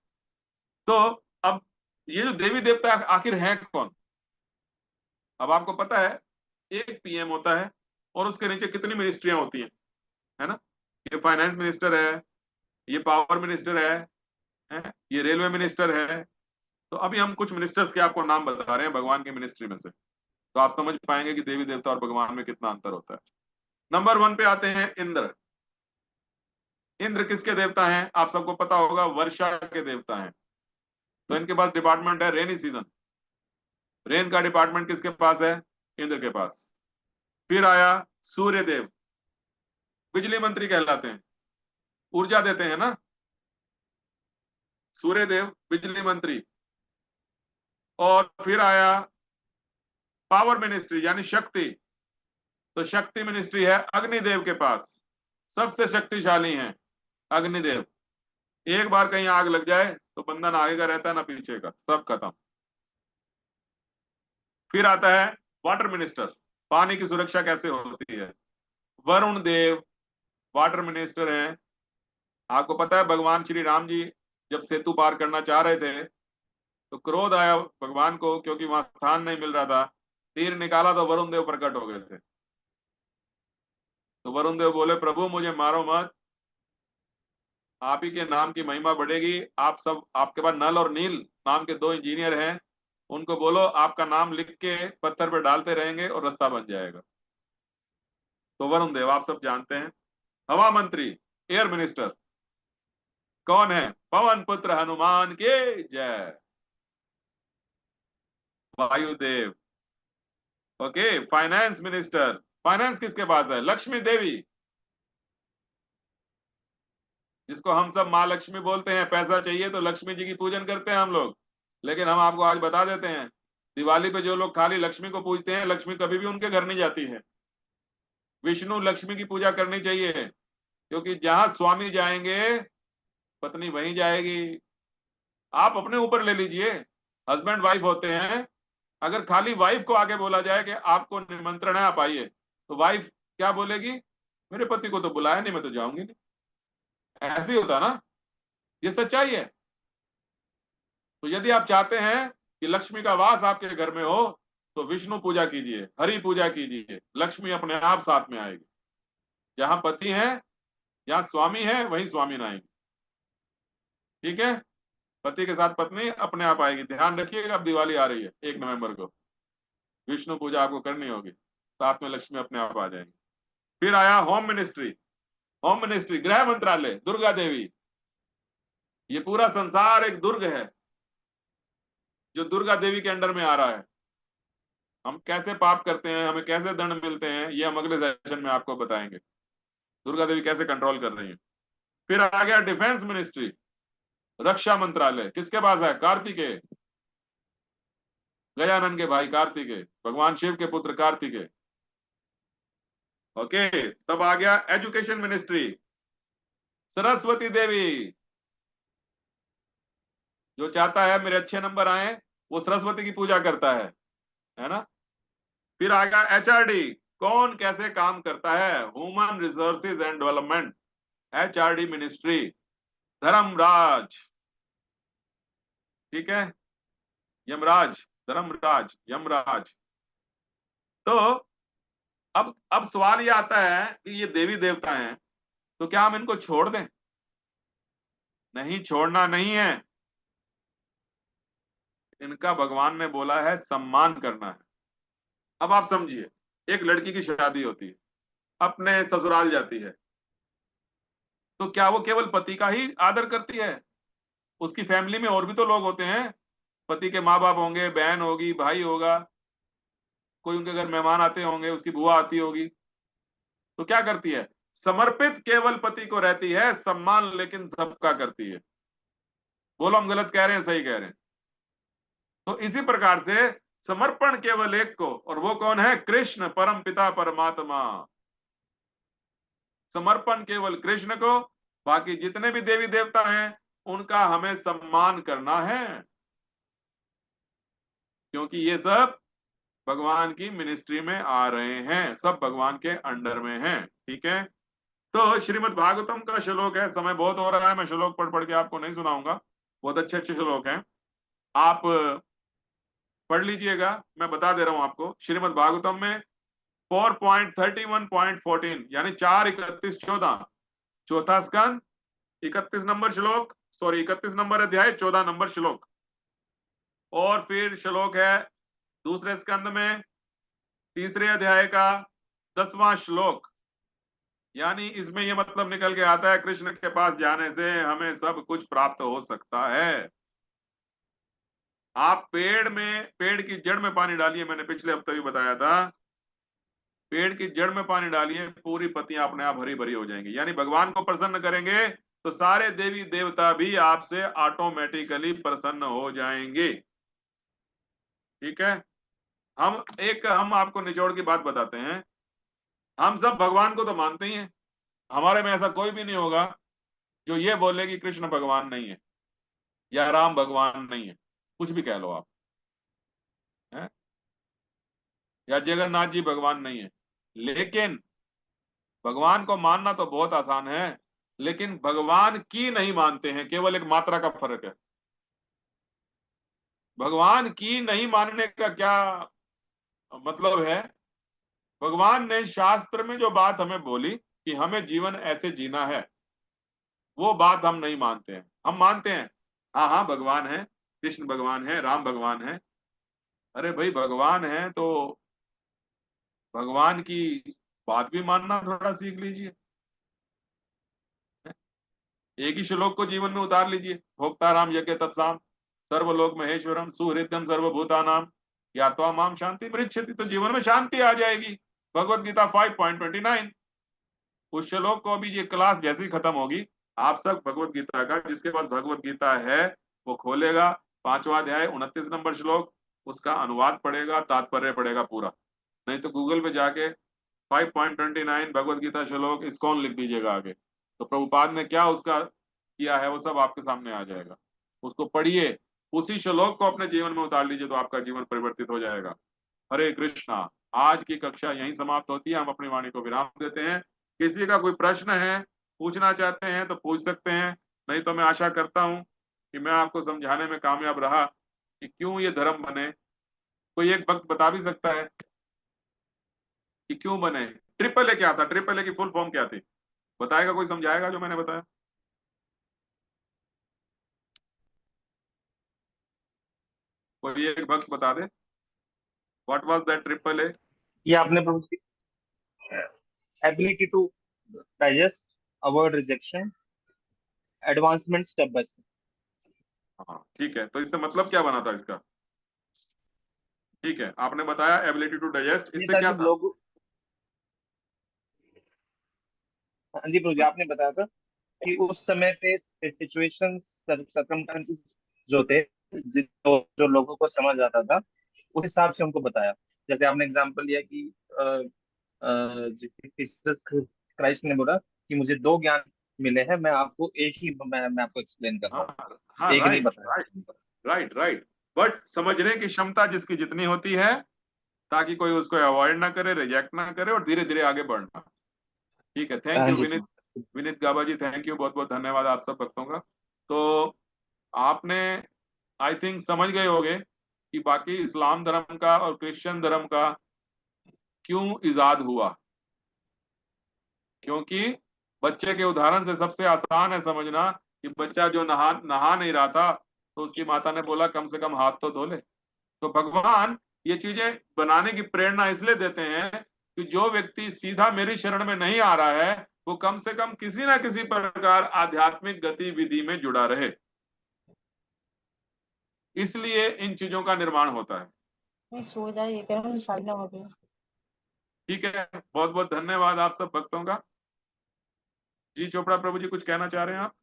तो अब ये जो देवी देवता आखिर है कौन? अब आपको पता है, एक पीएम होता है और उसके नीचे कितनी मिनिस्ट्रियां होती हैं, है ना? ये फाइनेंस मिनिस्टर है, ये पावर मिनिस्टर है, ये रेलवे मिनिस्टर है। तो अभी हम कुछ मिनिस्टर्स के आपको नाम बता रहे हैं भगवान की मिनिस्ट्री में से, तो आप समझ पाएंगे कि देवी देवता और भगवान में कितना अंतर होता है। नंबर 1 पे आते हैं इंद्र। इंद्र किसके देवता हैं? आप सबको पता होगा, वर्षा के देवता हैं। तो इनके पास डिपार्टमेंट है रेनी सीजन, रेन का डिपार्टमेंट किसके पास है? इंद्र के पास। फिर आया सूर्य देव, बिजली मंत्री कहलाते हैं, ऊर्जा देते हैं ना, सूर्य देव बिजली मंत्री। और फिर आया पावर मिनिस्ट्री यानी शक्ति, तो शक्ति मिनिस्ट्री है अग्निदेव के पास, सबसे शक्तिशाली हैं अग्निदेव। एक बार कहीं आग लग जाए तो बंधन आगे का रहता है ना पीछे का, सब खत्म। फिर आता है वाटर मिनिस्टर, पानी की सुरक्षा कैसे होती है, वरुण देव वाटर मिनिस्टर हैं। आपको पता है भगवान श्री राम जी जब सेतु पार करना चाह रहे थे तो क्रोध आया भगवान को, क्योंकि वहां स्थान नहीं मिल रहा था। तीर निकाला तो वरुण देव प्रकट हो गए थे। तो वरुण देव बोले, प्रभु मुझे मारो मत, आप ही के नाम की महिमा बढ़ेगी। आप सब, आपके पास नल और नील नाम के 2 इंजीनियर हैं, उनको बोलो आपका नाम लिख के पत्थर पर डालते रहेंगे और रास्ता बन जाएगा। तो वरुण देव आप सब जानते हैं। हवा मंत्री, एयर मिनिस्टर कौन है? पवन पुत्र हनुमान के जय, Vayudev. Okay, finance minister, finance किसके पास है? लक्ष्मी देवी, जिसको हम सब माँ लक्ष्मी बोलते हैं। पैसा चाहिए तो लक्ष्मी जी की पूजन करते हैं हम लोग। लेकिन हम आपको आज बता देते हैं, दिवाली पे जो लोग खाली लक्ष्मी को पूजते हैं, लक्ष्मी कभी भी उनके घर नहीं जाती है। विष्णु लक्ष्मी की पूजा करनी चाहिए, क्योंकि जहां स्वामी जाएंगे पत्नी वहीं जाएगी। आप अपने ऊपर ले लीजिए, हस्बैंड वाइफ होते हैं, अगर खाली वाइफ को आगे बोला जाए कि आपको निमंत्रण है आप आइए, तो वाइफ क्या बोलेगी, मेरे पति को तो बुलाया नहीं, मैं तो जाऊंगी नहीं। ऐसे ही होता ना, ये सच्चाई है। तो यदि आप चाहते हैं कि लक्ष्मी का वास आपके घर में हो, तो विष्णु पूजा कीजिए, हरि पूजा कीजिए, लक्ष्मी अपने आप साथ में आएगी। जहां पति है, जहां स्वामी है, वहीं स्वामी आएगी। ठीक है, पति के साथ पत्नी अपने आप आएगी। ध्यान रखिएगा, अब दिवाली आ रही है 1 नवंबर को, विष्णु पूजा आपको करनी होगी, साथ में लक्ष्मी अपने आप आ जाएंगी। फिर आया होम मिनिस्ट्री। होम मिनिस्ट्री, गृह मंत्रालय, दुर्गा देवी। ये पूरा संसार एक दुर्ग है जो दुर्गा देवी के अंडर में आ रहा है। हम कैसे पाप करते हैं, हमें कैसे दंड मिलते हैं, ये हम अगले सेशन में आपको बताएंगे, दुर्गा देवी कैसे कंट्रोल कर रही है। फिर आ गया डिफेंस मिनिस्ट्री, रक्षा मंत्रालय, किसके पास है, कार्तिकेय, गजानन के भाई कार्तिकेय, भगवान शिव के पुत्र कार्तिकेय। ओके, तब आ गया एजुकेशन मिनिस्ट्री, सरस्वती देवी। जो चाहता है मेरे अच्छे नंबर आए, वो सरस्वती की पूजा करता है ना। फिर आ गया एचआरडी, कौन कैसे काम करता है, human resources and development, HRD ministry, Dharmaraj. ठीक है, यमराज, धर्मराज, यमराज। तो अब सवाल ये आता है कि ये देवी देवता हैं, तो क्या हम इनको छोड़ दें? नहीं, छोड़ना नहीं है। इनका भगवान ने बोला है सम्मान करना है। अब आप समझिए, एक लड़की की शादी होती है, अपने ससुराल जाती है, तो क्या वो केवल पति का ही आदर करती है? उसकी फैमिली में और भी तो लोग होते हैं, पति के माँ बाप होंगे, बहन होगी, भाई होगा, कोई उनके घर मेहमान आते होंगे, उसकी बुआ आती होगी, तो क्या करती है? समर्पित केवल पति को रहती है, सम्मान लेकिन सबका करती है। बोलो हम गलत कह रहे हैं, सही कह रहे हैं? तो इसी प्रकार से समर्पण केवल एक को, और वो कौन है? कृष्ण, परम पिता परमात्मा। समर्पण केवल कृष्ण को, बाकी जितने भी देवी देवता हैं उनका हमें सम्मान करना है, क्योंकि ये सब भगवान की मिनिस्ट्री में आ रहे हैं, सब भगवान के अंडर में हैं। ठीक है, तो श्रीमद् भागवतम का श्लोक है, समय बहुत हो रहा है, मैं श्लोक पढ़ पढ़ के आपको नहीं सुनाऊंगा, बहुत अच्छे अच्छे श्लोक हैं, आप पढ़ लीजिएगा। मैं बता दे रहा हूं आपको, श्रीमद् भागवतम में 4.31.14 यानी 4:31-14, चौथा स्कंद, 31 नंबर श्लोक, सॉरी 31 नंबर अध्याय, 14 नंबर श्लोक। और फिर श्लोक है दूसरे स्कंद में तीसरे अध्याय का 10वां श्लोक। यानी इसमें यह मतलब निकल के आता है, कृष्ण के पास जाने से हमें सब कुछ प्राप्त हो सकता है। आप पेड़ की जड़ में पानी डालिए, मैंने पिछले हफ्ते भी बताया था, पेड़ की जड़ में पानी डालिए, पूरी पत्तियां अपने आप हरी भरी हो जाएंगी। यानी भगवान को प्रसन्न करेंगे तो सारे देवी देवता भी आपसे ऑटोमेटिकली प्रसन्न हो जाएंगे। ठीक है, हम आपको निचोड़ की बात बताते हैं। हम सब भगवान को तो मानते ही हैं, हमारे में ऐसा कोई भी नहीं होगा जो ये बोले कि कृष्ण भगवान नहीं है या राम भगवान नहीं है, कुछ भी कह लो आप, है? या जगन्नाथ जी भगवान नहीं है। लेकिन भगवान को मानना तो बहुत आसान है, लेकिन भगवान की नहीं मानते हैं, केवल एक मात्रा का फर्क है। भगवान की नहीं मानने का क्या मतलब है? भगवान ने शास्त्र में जो बात हमें बोली कि हमें जीवन ऐसे जीना है, वो बात हम नहीं मानते हैं। हम मानते हैं हाँ हाँ भगवान है, कृष्ण भगवान है, राम भगवान है। अरे भाई, भगवान है तो भगवान की बात भी मानना थोड़ा सीख लीजिए। एक ही श्लोक को जीवन में उतार लीजिए, भोक्ता राम यज्ञ तपसाम सर्वलोक महेश्वरम सुहृदम सर्वभूतानाम ज्ञात्वा माम शांति पृच्छति, तो जीवन में शांति आ जाएगी। भगवत गीता 5.29। उस श्लोक को अभी ये क्लास जैसे ही खत्म होगी, आप सब भगवत गीता का, जिसके पास भगवत गीता है वो खोलेगा, 5वां अध्याय 29 नंबर श्लोक, उसका अनुवाद पढ़ेगा, तात्पर्य पढ़ेगा पूरा। नहीं तो गूगल पे जाके 5.29 भगवत गीता श्लोक इस्कॉन लिख दीजिएगा आगे, तो प्रभुपाद ने क्या उसका किया है वो सब आपके सामने आ जाएगा। उसको पढ़िए, उसी श्लोक को अपने जीवन में उतार लीजिए तो आपका जीवन परिवर्तित हो जाएगा। हरे कृष्णा। आज की कक्षा यहीं समाप्त होती है, हम अपनी वाणी को विराम देते हैं। किसी का कोई प्रश्न है, पूछना चाहते हैं तो पूछ सकते हैं, नहीं तो मैं आशा करता हूं कि मैं आपको समझाने में कामयाब रहा कि क्यों ये धर्म बने। कोई एक वक्त बता भी सकता है कि क्यों बने? ट्रिपल ए क्या था? ट्रिपल ए की फुल फॉर्म क्या थी? बताएगा कोई? समझाएगा जो मैंने बताया? कोई एक वक्त बता दे। What was that triple A? ये आपने प्रभु जी ability to digest, avoid rejection, advancement step by step. हाँ ठीक है, तो इससे मतलब क्या बना था इसका? ठीक है, आपने बताया एबिलिटी टू डाइजेस्ट, ये इससे था क्या कि था? लोग, हाँ जी प्रभु जी, आपने बताया था कि उस समय पे सिचुएशन सर्कमस्टेंसेस जो थे, जो लोगों को समझ आता था, उस हिसाब से उनको बताया। जैसे आपने एग्जांपल लिया कि जीसस क्राइस्ट ने बोला कि मुझे दो ज्ञान मिले हैं, मैं आपको एक ही मैं आपको एक्सप्लेन कर रहा हूँ, हाँ हाँ, एक नहीं राइट बताया। Right right right. बट समझने की क्षमता जिसकी जितनी होती है, ताकि कोई उसको अवॉइड ना करे, रिजेक्ट ना करे और धीरे धीरे आगे बढ़ना। ठीक है, थैंक हाँ you ji Vineet. Vineet Gaba ji, thank you, बहुत बहुत धन्यवाद आप सब भक्तों का। तो आपने आई थिंक समझ गए होंगे कि बाकी इस्लाम धर्म का और क्रिश्चियन धर्म का क्यों इजाद हुआ। क्योंकि बच्चे के उदाहरण से सबसे आसान है समझना कि बच्चा जो नहा नहा नहीं रहा था, तो उसकी माता ने बोला कम से कम हाथ तो धो ले। तो भगवान ये चीजें बनाने की प्रेरणा इसलिए देते हैं कि जो व्यक्ति सीधा मेरी शरण में नहीं आ रहा है, वो कम से कम किसी ना किसी प्रकार आध्यात्मिक गतिविधि में जुड़ा रहे। इसलिए इन चीजों का निर्माण होता है। नहीं सो जाइए, कह रहा हूँ 9:30 हो गए। ठीक है, बहुत बहुत धन्यवाद आप सब भक्तों का। जी चोपड़ा प्रभु जी, कुछ कहना चाह रहे हैं आप?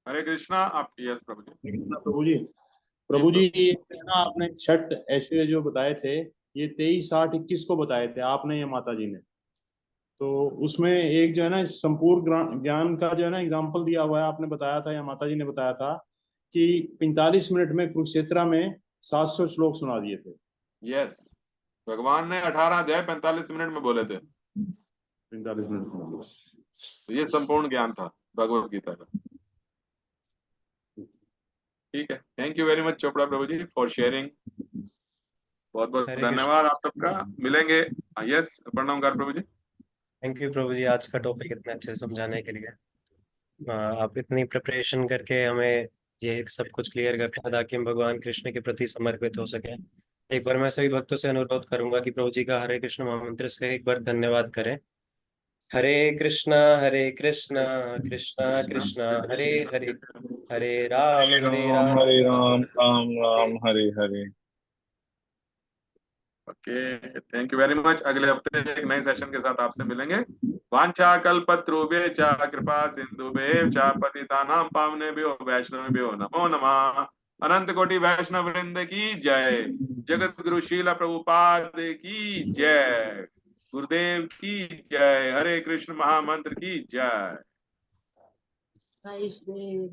हरे कृष्णा। आप? यस प्रभु जी। प्रभु जी, प्रभु जी ये ना आपने छठ ऐसे जो बताए थे, ये 23, 8, 21 को बताए थे आपने या माता जी ने। तो उसमें एक जो है ना संपूर्ण ज्ञान का जो है ना एग्जाम्पल दिया हुआ है, आपने बताया था या माता जी ने बताया था कि 45 मिनट में कुरुक्षेत्र में 700 श्लोक सुना दिए थे। यस, भगवान ने 18 अध्याय 45 मिनट में बोले थे। 45 मिनट में। तो ये संपूर्ण ज्ञान था भगवत गीता का। ठीक है, thank you very much Chopra प्रभु जी फॉर शेयरिंग। बहुत बहुत हरे कृष्ण। धन्यवाद आप सबका। मिलेंगे। यस, प्रणामकार प्रभु जी। थैंक यू प्रभु जी, आज का टॉपिक इतने अच्छे से समझाने के लिए। आप इतनी प्रिपरेशन करके हमें ये सब कुछ क्लियर करते हैं ताकि हम भगवान कृष्ण के प्रति समर्पित हो सके। एक बार मैं सभी भक्तों से अनुरोध करूंगा कि प्रभु जी का हरे कृष्ण महामंत्र से एक बार धन्यवाद करें। Hare Krishna Krishna Krishna Hare Hare, Hare Ram Hare Ram Ram Ram Hare Hare. Okay, thank you very much. अगले हफ्ते एक नए सेशन के साथ आपसे मिलेंगे। वांछा कल्पतरुभ्यश्च कृपा सिंधुभ्यश्च पतितानां पावनेभ्यो वैष्णवेभ्यो नमो नमः। अनंत कोटि वैष्णव वृंद की जय। जगत गुरु शीला प्रभुपाद की जय। गुरुदेव की जय। हरे कृष्ण महामंत्र की जय। हाँ, इसलिए